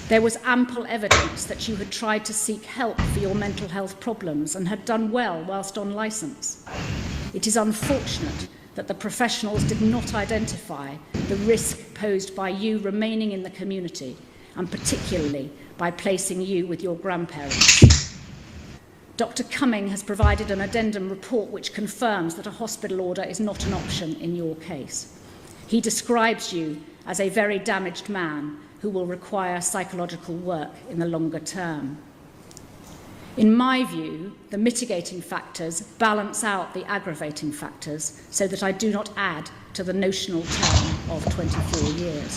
There was ample evidence that you had tried to seek help for your mental health problems and had done well whilst on licence. It is unfortunate that the professionals did not identify the risk posed by you remaining in the community, and particularly by placing you with your grandparents. Dr. Cumming has provided an addendum report which confirms that a hospital order is not an option in your case. He describes you as a very damaged man who will require psychological work in the longer term. In my view, the mitigating factors balance out the aggravating factors so that I do not add to the notional term of 24 years.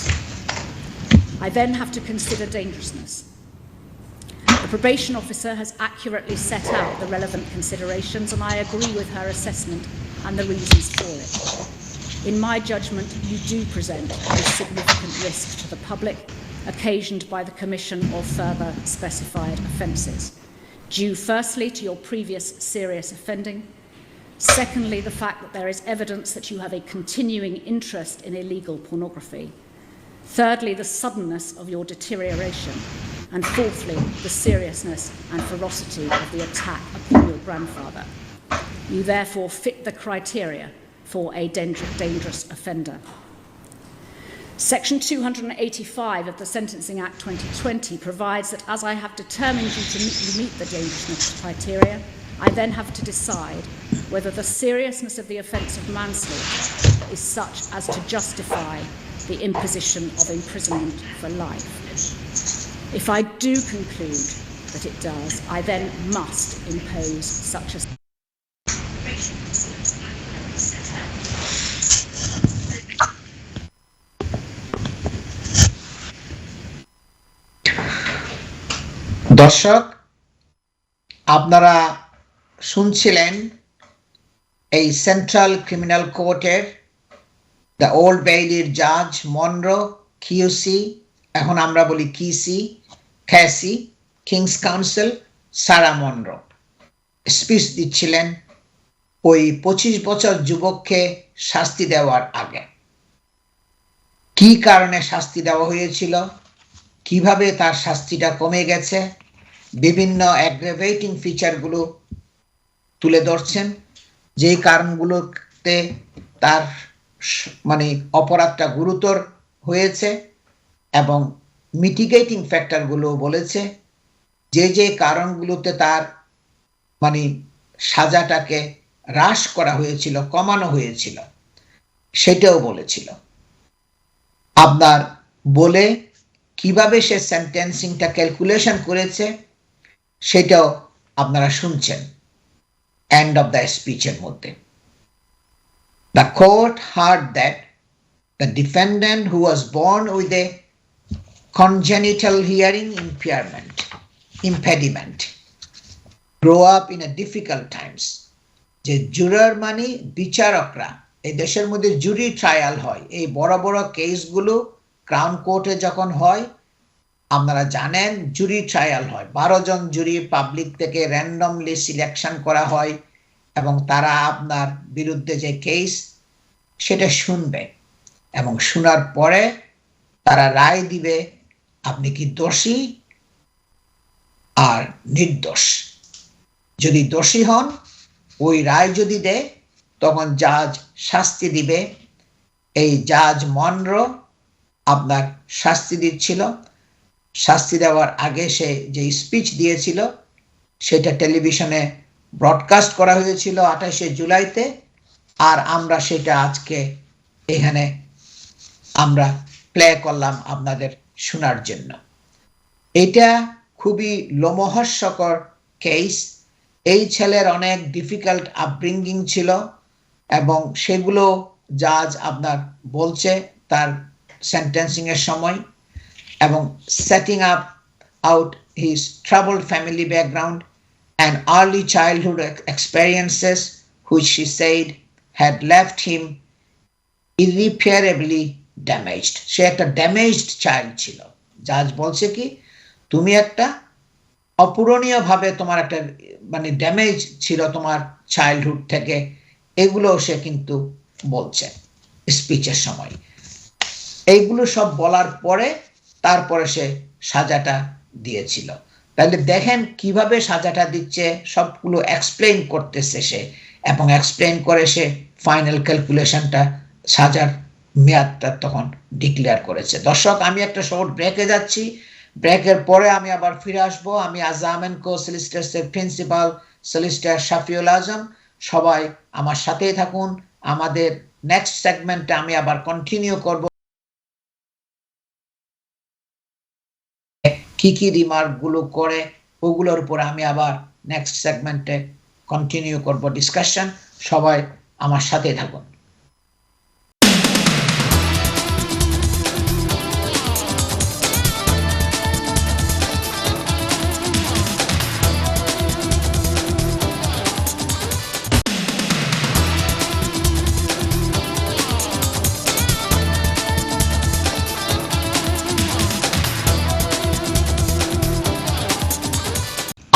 I then have to consider dangerousness. The probation officer has accurately set out the relevant considerations, and I agree with her assessment and the reasons for it. In my judgment, you do present a significant risk to the public, occasioned by the commission of further specified offences, due firstly to your previous serious offending, secondly the fact that there is evidence that you have a continuing interest in illegal pornography, thirdly the suddenness of your deterioration, and fourthly the seriousness and ferocity of the attack upon your grandfather. You therefore fit the criteria for a dangerous offender. Section 285 of the Sentencing Act 2020 provides that as I have determined you meet the dangerousness criteria, I then have to decide whether the seriousness of the offence of manslaughter is such as to justify the imposition of imprisonment for life. If I do conclude that it does, I then must impose such a দর্শক, আপনারা শুনছিলেন এই central criminal কোর্টের the old বেইলির জাজ Munro QC, এখন আমরা বলি কিসি, খ্যাসি, কিংস কাউন্সিল সারা মনরো স্পিচ দিচ্ছিলেন ওই 25 বছর যুবককে শাস্তি দেওয়ার আগে। কি কারণে শাস্তি দেওয়া হয়েছিল, কিভাবে তার শাস্তিটা কমে গেছে, বিভিন্ন অ্যাগ্রেভেটিং ফিচারগুলো তুলে ধরছেন, যেই কারণগুলোতে তার মানে অপরাধটা গুরুতর হয়েছে, এবং মিটিগেটিং ফ্যাক্টরগুলো বলেছে, যে যে কারণগুলোতে তার মানে সাজাটাকে হ্রাস করা হয়েছিল, কমানো হয়েছিল, সেটাও বলেছিল। আপনার বলে কিভাবে সে সেন্টেন্সিংটা ক্যালকুলেশন করেছে সেটাও আপনারা শুনছেন এন্ড অফ দ্য স্পিচের মধ্যে। The court heard that the defendant, who was born with a congenital hearing impediment, grew up in a difficult times. যে জুরার মানে বিচারকরা, এই দেশের মধ্যে জুরি ট্রায়াল হয়, এই বড় বড় কেসগুলো ক্রাউন কোর্টে যখন হয়, আপনারা জানেন জুরি ট্রায়াল হয়, 12 জন জুরি পাবলিক থেকে র্যান্ডমলি সিলেকশন করা হয়, এবং তারা আপনার বিরুদ্ধে যে কেস সেটা শুনবে, এবং শোনার পরে তারা রায় দিবে আপনি কি দোষী আর নির্দোষ। যদি দোষী হন, ওই রায় যদি দেয়, তখন জাজ শাস্তি দিবে। এই জাজ মনরো আপনার শাস্তি দিচ্ছিল। শাস্তি দেওয়ার আগে সে যে স্পিচ দিয়েছিল সেটা টেলিভিশনে ব্রডকাস্ট করা হয়েছিল 28শে জুলাইতে, আর আমরা সেটা আজকে এখানে আমরা প্লে করলাম আপনাদের শোনার জন্য। এটা খুবই লোমহর্ষকর কেস। এই ছেলের অনেক ডিফিকাল্ট আপব্রিঙ্গিং ছিল, এবং সেগুলো জাজ আপনার বলছে তার সেন্টেন্সিং এর সময়, এবং setting up out his troubled family background and early childhood experiences which she said had left him irreparably damaged. সে একটা ড্যামেজড চাইল্ড ছিল। জাজ বলছে কি, তুমি একটা অপূরণীয় ভাবে তোমার একটা মানে ড্যামেজ ছিল তোমার চাইল্ডহুড থেকে, এগুলো সে কিন্তু বলছে স্পিচের সময়। এইগুলো সব বলার পরে তারপরে সে সাজাটা দিয়েছিল। তাহলে দেখেন কিভাবে সাজাটা দিচ্ছে, সবগুলো এক্সপ্লেইন করতেছে সে, এবং এক্সপ্লেইন করে সে ফাইনাল ক্যালকুলেশনটা সাজার মেয়াদটা তখন ডিক্লেয়ার করেছে। দর্শক, আমি একটা শর্ট ব্রেকে যাচ্ছি, ব্রেকের পরে আমি আবার ফিরে আসবো। আমি আজাম এন্ড কো সলিসিটার্সের প্রিন্সিপাল সলিসিটর শাফিউল আজম। সবাই আমার সাথেই থাকুন। আমাদের নেক্সট সেগমেন্টে আমি আবার কন্টিনিউ করব কি কি রিমার্ক গুলো করে, ওগুলোর উপর আমি আবার নেক্সট সেগমেন্টে কন্টিনিউ করব ডিসকাশন। সবাই আমার সাথে থাকুন।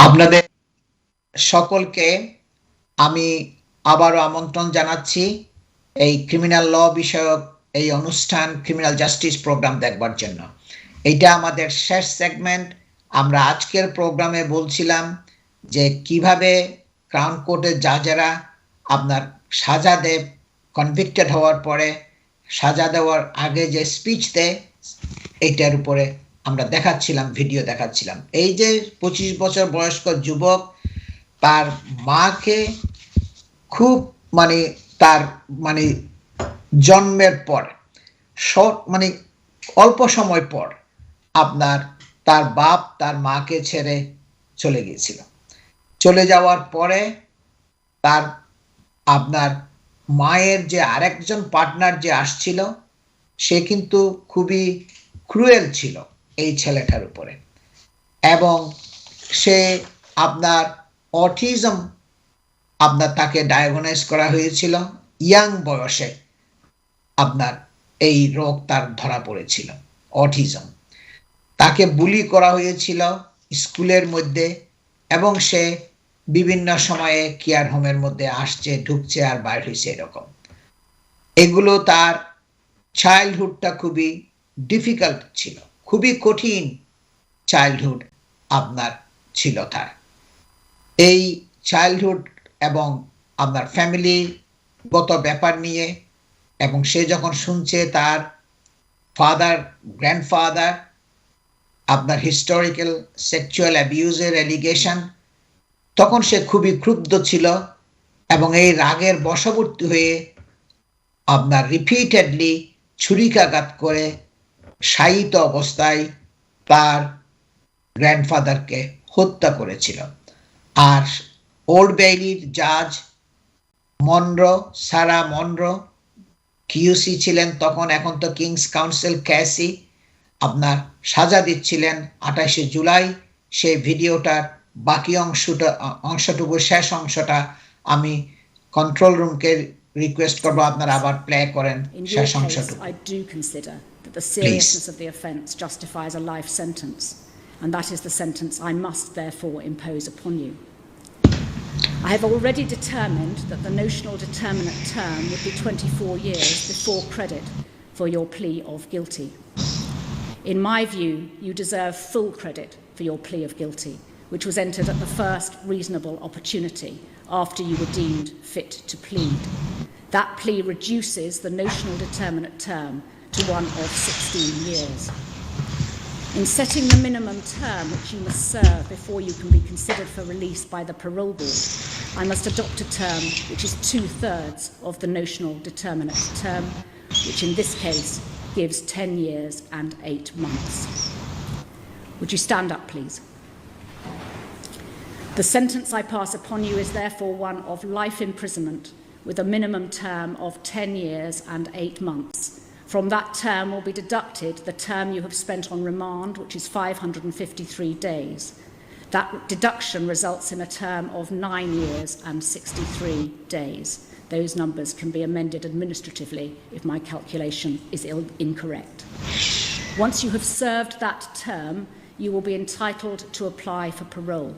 আপনাদের সকলকে আমি আবারও আমন্ত্রণ জানাচ্ছি এই ক্রিমিনাল ল বিষয়ক এই অনুষ্ঠান ক্রিমিনাল জাস্টিস প্রোগ্রাম দেখবার জন্য। এটা আমাদের শেষ সেগমেন্ট। আমরা আজকের প্রোগ্রামে বলছিলাম যে কিভাবে ক্রাউন কোর্টের জাজেরা আপনার সাজা দেয়, কনভিক্টেড হওয়ার পরে সাজা দেওয়ার আগে যে স্পিচ দেয় এইটার উপরে আমরা দেখাচ্ছিলাম, ভিডিও দেখাচ্ছিলাম। এই যে 25 বছর বয়স্ক যুবক তার মাকে খুব তার জন্মের পর অল্প সময় পর আপনার তার বাপ তার মাকে ছেড়ে চলে গিয়েছিল। চলে যাওয়ার পরে তার আপনার মায়ের যে আরেকজন পার্টনার যে আসছিল সে কিন্তু খুবই ক্রুয়েল ছিল এই ছেলেটার উপরে, এবং সে আপনার অটিজম আপনার তাকে ডায়াগনোজ করা হয়েছিল ইয়াং বয়সে। আপনার এই রোগ তার ধরা পড়েছিল অটিজম। তাকে বুলি করা হয়েছিল স্কুলের মধ্যে, এবং সে বিভিন্ন সময়ে কেয়ার হোমের মধ্যে আসছে, ঢুকছে আর বাইর হয়েছে এরকম। এগুলো তার চাইল্ডহুডটা খুবই ডিফিকাল্ট ছিল, খুবই কঠিন চাইল্ডহুড আপনার ছিল তার। এই চাইল্ডহুড এবং আপনার ফ্যামিলিগত ব্যাপার নিয়ে, এবং সে যখন শুনছে তার ফাদার গ্র্যান্ডফাদার আপনার হিস্টোরিক্যাল সেক্সুয়াল অ্যাবিউজের অ্যালিগেশন, তখন সে খুবই ক্রুদ্ধ ছিল, এবং এই রাগের বশবর্তী হয়ে আপনার রিপিটেডলি ছুরিকাঘাত করে শায়িত অবস্থায় তার গ্র্যান্ডফাদারকে হত্যা করেছিল। আর ওল্ড বেইলির জাজ সারা মনরো কিউসি ছিলেন তখন, এখন তো কিংস কাউন্সিল ক্যাসি, আপনার সাজা দিচ্ছিলেন 28শে জুলাই। সেই ভিডিওটার বাকি অংশটুকু শেষ অংশটা আমি কন্ট্রোল রুমকে রিকোয়েস্ট করবো আপনারা আবার প্লে করেন শেষ অংশটুকু। I do consider that the seriousness of the offence justifies a life sentence, and that is the sentence I must therefore impose upon you. I have already determined that the notional determinate term would be 24 years before credit for your plea of guilty. In my view, you deserve full credit for your plea of guilty, which was entered at the first reasonable opportunity after you were deemed fit to plead. That plea reduces the notional determinate term to one of 16 years. In setting the minimum term which you must serve before you can be considered for release by the parole board, I must adopt a term which is 2/3 of the notional determinate term, which in this case gives 10 years and 8 months. Would you stand up, please? The sentence I pass upon you is therefore one of life imprisonment with a minimum term of 10 years and 8 months. From that term will be deducted the term you have spent on remand, which is 553 days. That deduction results in a term of 9 years and 63 days. Those numbers can be amended administratively if my calculation is incorrect. Once you have served that term, you will be entitled to apply for parole.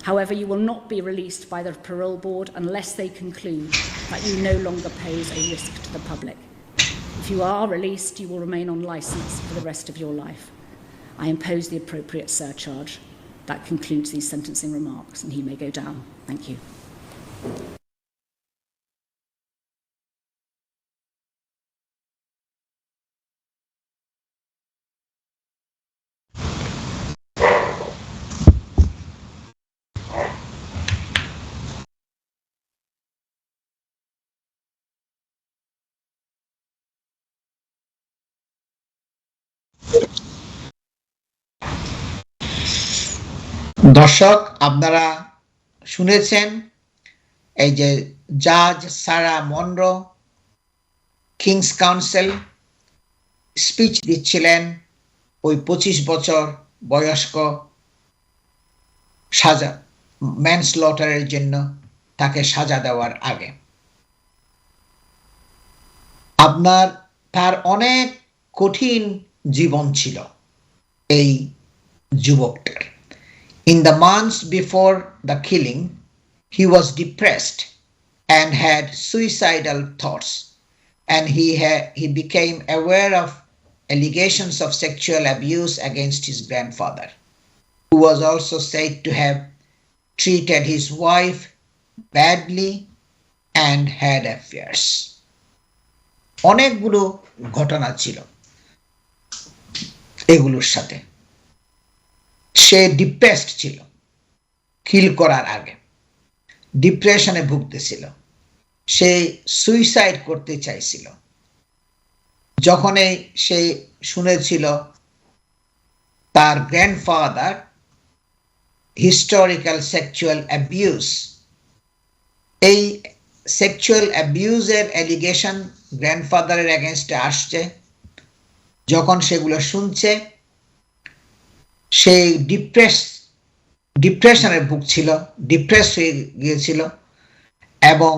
However, you will not be released by the parole board unless they conclude that you no longer pose a risk to the public. If you are released, you will remain on licence for the rest of your life. I impose the appropriate surcharge. That concludes these sentencing remarks, and he may go down. Thank you. দর্শক, আপনারা শুনেছেন এই যে জাজ সারা Munro Kings council speech দিচ্ছিলেন ওই 25 বছর বয়স্ক সাজা ম্যানস্লটারের জন্য তাকে সাজা দেওয়ার আগে। আপনার তার অনেক কঠিন জীবন ছিল এই যুবকটার। In the months before the killing, he was depressed and had suicidal thoughts, and he became aware of allegations of sexual abuse against his grandfather, who was also said to have treated his wife badly and had affairs. অনেকগুলো ঘটনা ছিল এগুলোর সাথে। সে depressed ছিল কিল করার আগে, ডিপ্রেশনে ভুগতেছিল, সে suicide করতে চাইছিল। যখনই সে শুনেছিল তার গ্র্যান্ডফাদার হিস্টোরিক্যাল সেক্সুয়াল অ্যাবিউজ, এই সেক্সুয়াল অ্যাবিউজের অ্যালিগেশন গ্র্যান্ডফাদারের এগেনস্টে আসছে, যখন সেগুলো শুনছে সে ডিপ্রেশনে ভুগছিল, ডিপ্রেস হয়ে গিয়েছিল এবং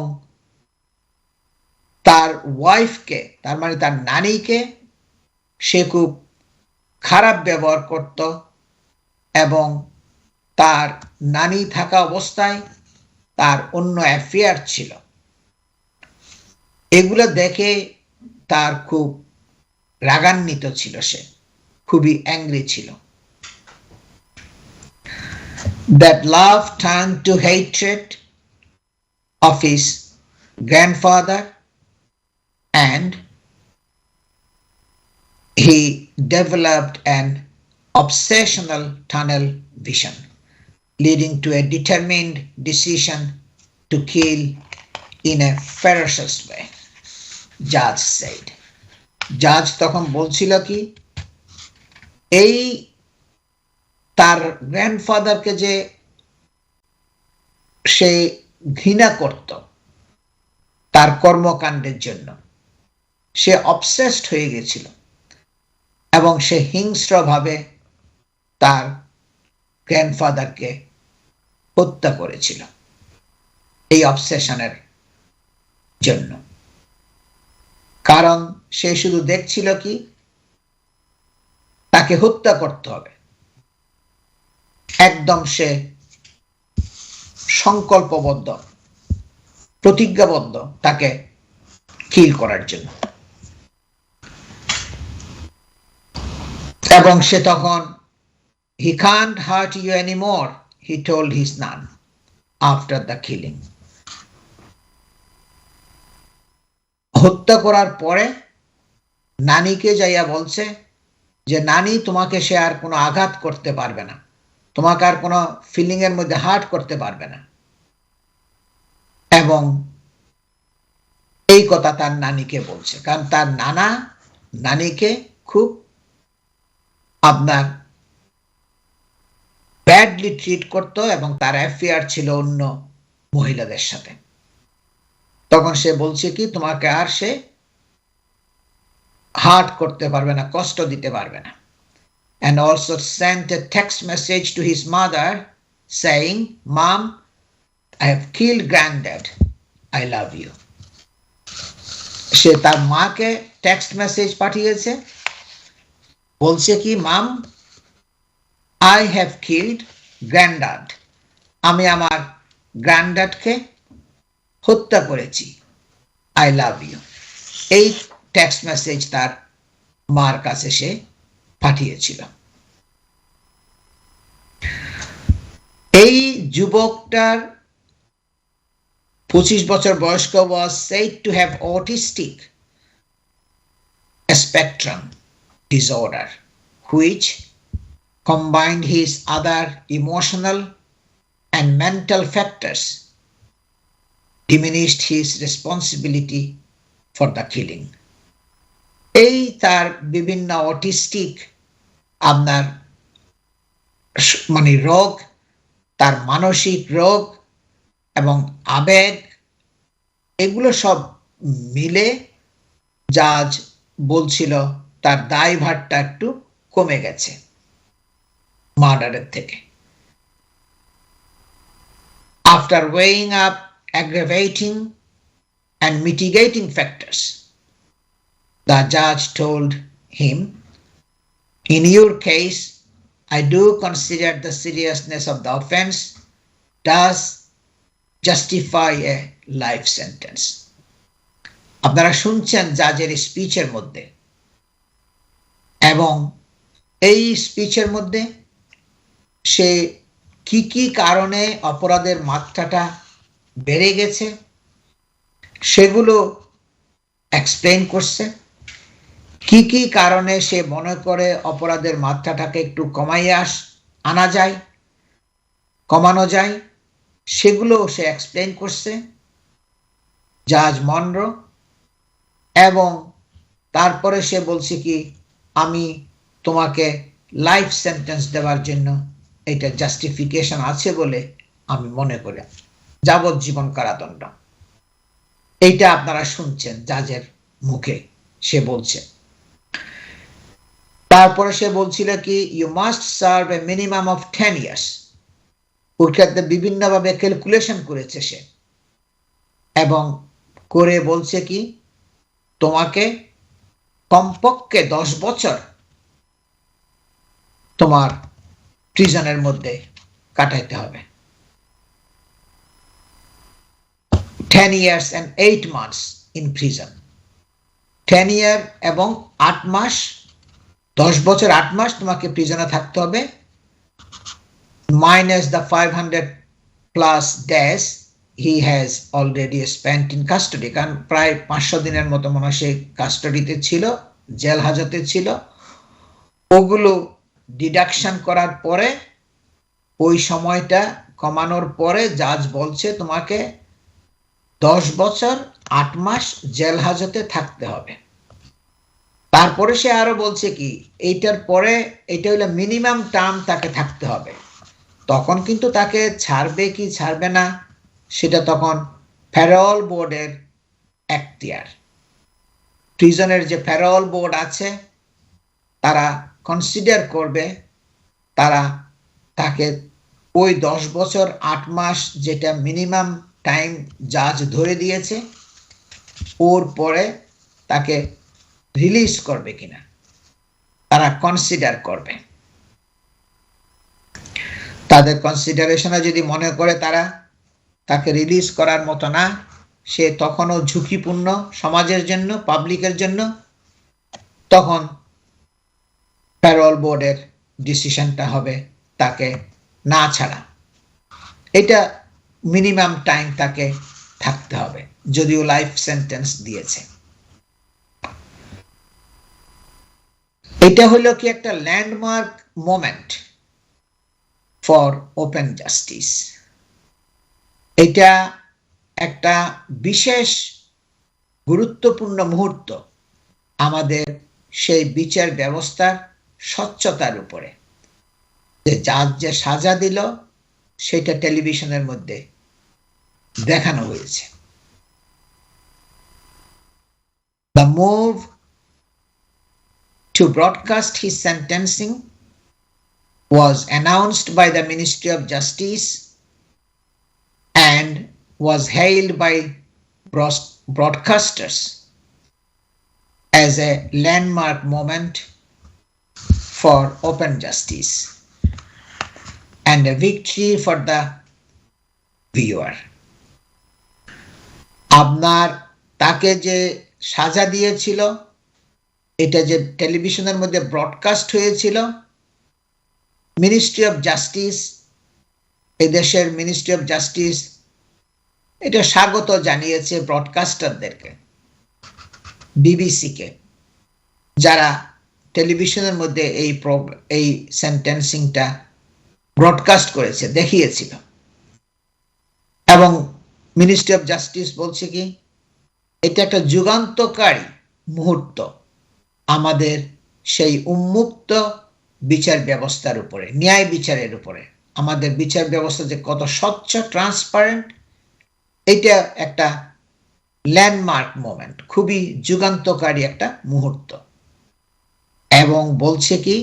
তার ওয়াইফকে, তার মানে তার নানিকে সে খুব খারাপ ব্যবহার করত এবং তার নানি থাকা অবস্থায় তার অন্য অ্যাফেয়ার ছিল। এগুলো দেখে তার খুব রাগান্বিত ছিল, সে খুবই অ্যাংরি ছিল। That love turned to hatred of his grandfather, and he developed an obsessional tunnel vision, leading to a determined decision to kill in a ferocious way, judge said. জাজ তখন বলছিল কি, এই তার গ্র্যান্ডফাদারকে যে সে ঘৃণা করত তার কর্মকাণ্ডের জন্য, সে অবসেসড হয়ে গেছিল এবং সে হিংস্রভাবে তার গ্র্যান্ডফাদারকে হত্যা করেছিল এই অবসেশনের জন্য। কারণ সে শুধু দেখছিল কি তাকে হত্যা করতে হবে, একদম সে সংকল্পবদ্ধ, প্রতিজ্ঞাবদ্ধ তাকে কিল করার জন্য। এবং সে তখন he can't hurt you anymore, he told his nun after the killing. হত্যা করার পরে নানিকে যাইয়া বলছে যে নানি, তোমাকে সে আর কোনো আঘাত করতে পারবে না, তোমাকে আর কোনো ফিলিং এর মধ্যে হার্ট করতে পারবে না। এবং এই কথা তার নানিকে বলছে, কারণ তার নানা নানিকে খুব আপনার ব্যাডলি ট্রিট করতো এবং তার অ্যাফেয়ার ছিল অন্য মহিলাদের সাথে। তখন সে বলছে কি, তোমাকে আর সে হার্ট করতে পারবে না, কষ্ট দিতে পারবে না। And also sent a text message to his mother saying, Mom, I have killed granddad, I love you. সে তার মাকে টেক্সট মেসেজ পাঠিয়েছে, বলছে কি, মাম, I have killed granddad, আমি আমার গ্র্যান্ডডাডকে হত্যা করেছি, I love you. এই টেক্সট মেসেজ তার মার কাছে সে পাঠিয়েছিল। এই যুবকটার 25 বছর বয়স্ক was said to have autistic spectrum disorder, which combined his other emotional and mental factors diminished his responsibility for the killing. এই তার বিভিন্ন অটিস্টিক আপনার মানে রোগ, তার মানসিক রোগ এবং আবেগ, এগুলো সব মিলে জাজ বলছিল তার দায়ভারটা একটু কমে গেছে মার্ডারের থেকে। After weighing up aggravating and mitigating factors, the judge told him, in your case, I do consider the seriousness of the offense does justify a life sentence. আপনারা শুনছেন জাজের স্পিচের মধ্যে, এবং এই স্পিচের মধ্যে সে কি কি কারণে অপরাধের মাত্রাটা বেড়ে গেছে সেগুলো এক্সপ্লেইন করছে। কি কি কারণে সে মনে করে অপরাধের মাত্রাটাকে একটু কমানো যায় সেগুলো সে এক্সপ্লেইন করছে জাজ মনরো। এবং তারপরে সে বলছে কি, আমি তোমাকে লাইফ সেন্টেন্স দেওয়ার জন্য এটা জাস্টিফিকেশন আছে বলে আমি মনে করি, যাবজ্জীবন কারাদণ্ড। এইটা আপনারা শুনছেন জাজের মুখে সে বলছে। তারপরে সে বলছিল কি, you must serve a minimum of 10 years। ওর ক্ষেত্রে বিভিন্নভাবে ক্যালকুলেশন করেছে সে, এবং করে বলছে কি, তোমাকে কমপক্ষে 10 বছর তোমার প্রিজনের মধ্যে কাটাইতে হবে। 10 years and 8 months in prison। 10 year এবং 8 মাস, 10 বছর 8 মাস তোমাকে প্রিজনে থাকতে হবে, minus the 500 plus days he has already spent in custody। কারণ প্রায় 500 দিনের মতো মনে হয় সে কাস্টাডিতে ছিল, জেল হাজতে ছিল। ওগুলো ডিডাকশন করার পরে, ওই সময়টা কমানোর পরে জাজ বলছে তোমাকে 10 বছর 8 মাস জেল হাজতে থাকতে হবে। তারপরে সে আরো বলছে কি, এইটার পরে এটা হলো মিনিমাম টার্ম তাকে থাকতে হবে। তখন কিন্তু তাকে ছাড়বে কি ছাড়বে না সেটা তখন প্যারোল বোর্ডের এখতিয়ার। প্রিজনের যে প্যারোল বোর্ড আছে তারা কনসিডার করবে, তারা তাকে ওই 10 বছর 8 মাস যেটা মিনিমাম টাইম জাজ ধরে দিয়েছে ওর পরে তাকে রিলিজ করবে কিনা তারা কনসিডার করবে। তাদের কনসিডারেশনে যদি মনে করে তারা তাকে রিলিজ করার মতো না, সে তখনও ঝুঁকিপূর্ণ সমাজের জন্য, পাবলিকের জন্য, তখন প্যারোল বোর্ডের ডিসিশনটা হবে তাকে না ছাড়া। এটা মিনিমাম টাইম তাকে থাকতে হবে, যদিও লাইফ সেন্টেন্স দিয়েছে। এটা হলো কি একটা landmark moment for open justice. এটা একটা বিশেষ গুরুত্বপূর্ণ মুহূর্ত আমাদের সেই বিচার ব্যবস্থার স্বচ্ছতার উপরে। যে জাজ যে সাজা দিল সেটা টেলিভিশনের মধ্যে দেখানো হয়েছে। The move to broadcast his sentencing was announced by the Ministry of Justice and was hailed by broadcasters as a landmark moment for open justice and a victory for the viewer। আপনার তাকে যে সাজা দিয়েছিল এটা যে টেলিভিশনের মধ্যে broadcast হয়েছিল, মিনিস্ট্রি অফ জাস্টিস, এদেশের মিনিস্ট্রি অফ জাস্টিস এটা স্বাগত জানিয়েছে ব্রডকাস্টারদেরকে, বিবিসিকে, যারা টেলিভিশনের মধ্যে এই সেন্টেন্সিংটা ব্রডকাস্ট করেছে, দেখিয়েছিল। এবং মিনিস্ট্রি অফ জাস্টিস বলছে কি, এটা একটা যুগান্তকারী মুহূর্ত আমাদের সেই উন্মুক্ত বিচার ব্যবস্থার উপরে, ন্যায় বিচারের উপরে। আমাদের বিচার ব্যবস্থা যে কত স্বচ্ছ, ট্রান্সপারেন্ট, এটা একটা ল্যান্ডমার্ক মোমেন্ট, খুবই যুগান্তকারী একটা মুহূর্ত। এবং বলছে কি,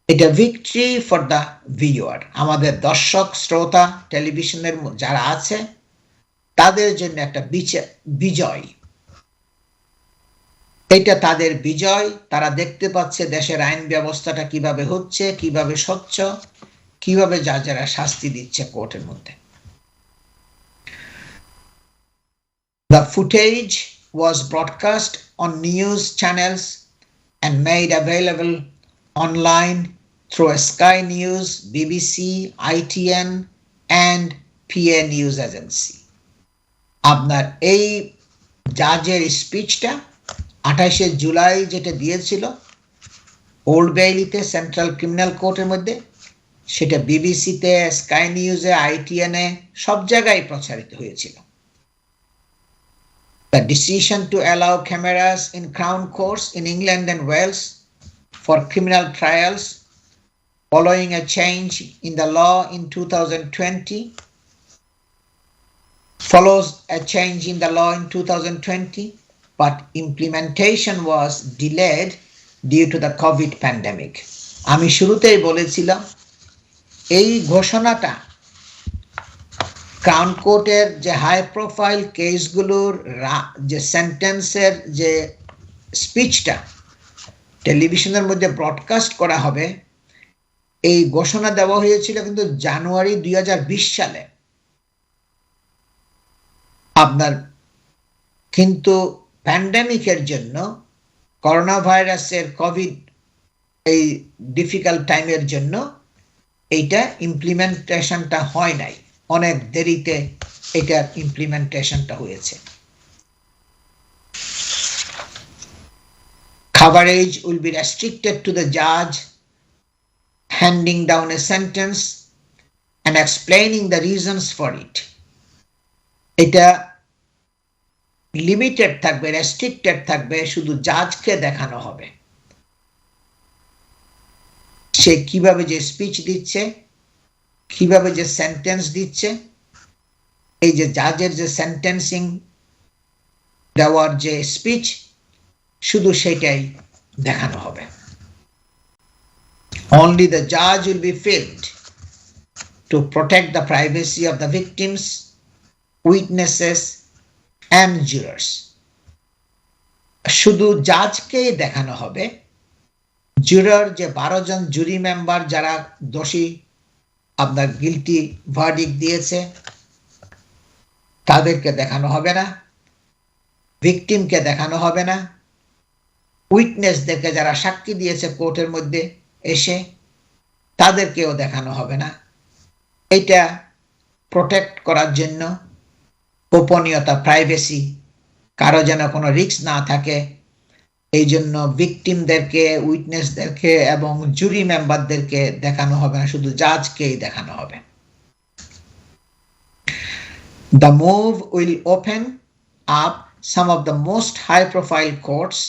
এটা ভিক্টরি ফর দ্য ভিউয়ার, আমাদের দর্শক শ্রোতা টেলিভিশনের যারা আছে তাদের জন্য একটা বিজয়। এটা তাদের বিজয়, তারা দেখতে পাচ্ছে দেশের আইন ব্যবস্থাটা কিভাবে হচ্ছে, কিভাবে স্বচ্ছ, কিভাবে যারা শাস্তি দিচ্ছে কোর্টের মধ্যে। The footage was broadcast on news channels and made available online through Sky News, BBC, ITN and PA News Agency. আপনার এই জাজের স্পিচটা 28 জুলাই যেটা দিয়েছিল ওল্ড বেইলিতে সেন্ট্রাল ক্রিমিনাল কোর্টের মধ্যে, সেটা বিবিসিতে, স্কাই নিউজে, আইটিএনে সব জায়গায় প্রচারিত হয়েছিল। The decision to allow cameras in Crown Courts in England and Wales for criminal trials following a change in the law in 2020 follows a change in the law in 2020, but implementation was delayed due to the COVID pandemic. আমি শুরুতেই বলেছিলাম এই ঘোষণাটা crown কোর্টের যে high profile কেসগুলোর যে সেন্টেন্সের যে স্পিচটা টেলিভিশনের মধ্যে ব্রডকাস্ট করা হবে, এই ঘোষণা দেওয়া হয়েছিল কিন্তু জানুয়ারি 2020 সালে। আপনার কিন্তু প্যান্ডেমিকের জন্য, করোনা ভাইরাসের কোভিড এই ডিফিকাল্ট টাইমের জন্য এইটা ইমপ্লিমেন্টেশনটা হয় নাই, অনেক দেরিতে এটার ইমপ্লিমেন্টেশনটা হয়েছে। Coverage will be restricted to the judge handing down a sentence and explaining the reasons for it. এটা লিমিটেড থাকবে, রেস্ট্রিক্টেড থাকবে, শুধু জাজকে দেখানো হবে সে কিভাবে যে স্পিচ দিচ্ছে, কিভাবে যে সেন্টেন্স দিচ্ছে, এই যে জাজের যে সেন্টেন্সিং দেওয়ার যে স্পিচ, শুধু সেটাই দেখানো হবে। Only the judge will be filmed to protect the privacy of the victims, witnesses and jurors. শুধু জাজকেই দেখানো হবে, জুরার যে 12 জন জুরি মেম্বার যারা দোষী আপনার গিলটি ভার্ডিক্ট দিয়েছে তাদেরকে দেখানো হবে না, ভিকটিমকে দেখানো হবে না, উইটনেসদেরকে যারা সাক্ষী দিয়েছে কোর্টের মধ্যে এসে তাদেরকেও দেখানো হবে না। এটা প্রোটেক্ট করার জন্য, গোপনীয়তা, প্রাইভেসি, কারো যেন কোনো রিস্ক না থাকে, এই জন্য ভিকটিমদেরকে, উইটনেসদেরকে এবং জুরি মেম্বারদেরকে দেখানো হবে না, শুধু জাজকেই দেখানো হবে। The move will open up some of the most high profile courts.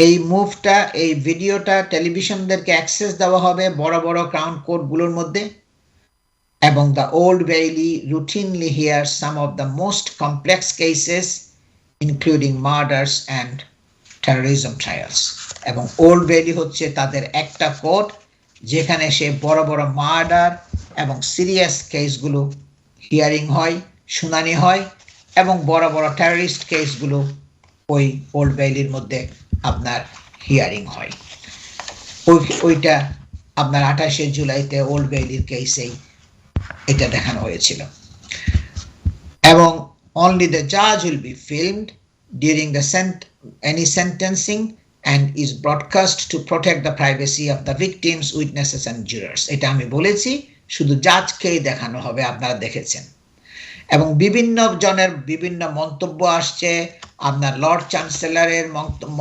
এই মুভটা, এই ভিডিওটা টেলিভিশনদেরকে অ্যাক্সেস দেওয়া হবে বড় বড় ক্রাউন কোর্টগুলোর মধ্যে, এবং the Old Bailey routinely hears some of the most complex cases including murders and terrorism trials. এবং ওল্ড বেইলি হচ্ছে তাদের একটা কোর্ট যেখানে সে বড় বড় মার্ডার এবং সিরিয়াস কেসগুলো হিয়ারিং হয়, শুনানি হয়, এবং বড় বড় টেররিস্ট কেসগুলো ওই ওল্ড বেইলির মধ্যে আপনার হিয়ারিং হয়। ওইটা আপনার 28 জুলাইতে ওল্ড বেইলির কেসেই এটা দেখানো হয়েছিল। এবং only the judge will be filmed during the any sentencing and is broadcast to protect the privacy of the victims, witnesses and jurors. এটা আমি বলেছি, শুধু জাজকেই দেখানো হবে, আপনারা দেখেছেন। এবং বিভিন্ন জনের বিভিন্ন মন্তব্য আসছে, আপনার লর্ড চ্যান্সেলরের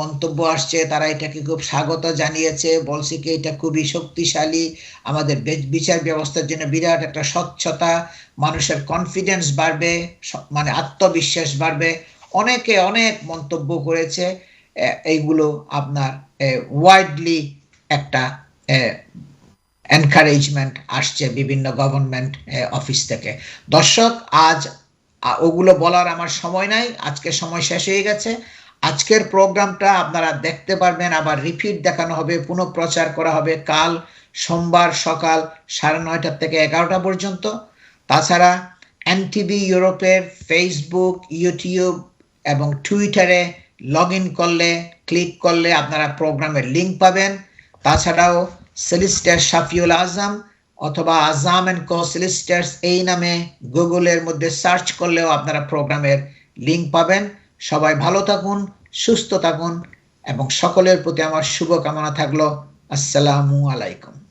মন্তব্য আসছে, তারা এটাকে খুব স্বাগত জানিয়েছে, বলছে কি এটা খুবই শক্তিশালী, আমাদের বিচার ব্যবস্থার জন্য বিরাট একটা স্বচ্ছতা, মানুষের কনফিডেন্স বাড়বে, মানে আত্মবিশ্বাস বাড়বে, অনেকে অনেক মন্তব্য করেছে। এইগুলো আপনার ওয়াইডলি একটা এনকারেজমেন্ট আসছে বিভিন্ন গভর্নমেন্ট অফিস থেকে। দর্শক, আজ ওগুলো বলার আমার সময় নাই, আজকে সময় শেষ হয়ে গেছে। আজকের প্রোগ্রামটা আপনারা দেখতে পারবেন, আবার রিপিট দেখানো হবে, পুনঃপ্রচার করা হবে কাল সোমবার সকাল 9:30 থেকে 11টা পর্যন্ত। তাছাড়া এনটিভি ইউরোপের ফেসবুক, ইউটিউব এবং টুইটারে লগ ইন করলে ক্লিক করলে আপনারা প্রোগ্রামের লিংক পাবেন। তাছাড়াও সলিসিটর শাফিউল আজম অথবা আজাম এন্ড কো সলিসিটরস এই নামে গুগলের মধ্যে সার্চ করলেও আপনারা প্রোগ্রামের লিংক পাবেন। সবাই ভালো থাকুন, সুস্থ থাকুন এবং সকলের প্রতি আমার শুভকামনা থাকলো। আসসালামু আলাইকুম।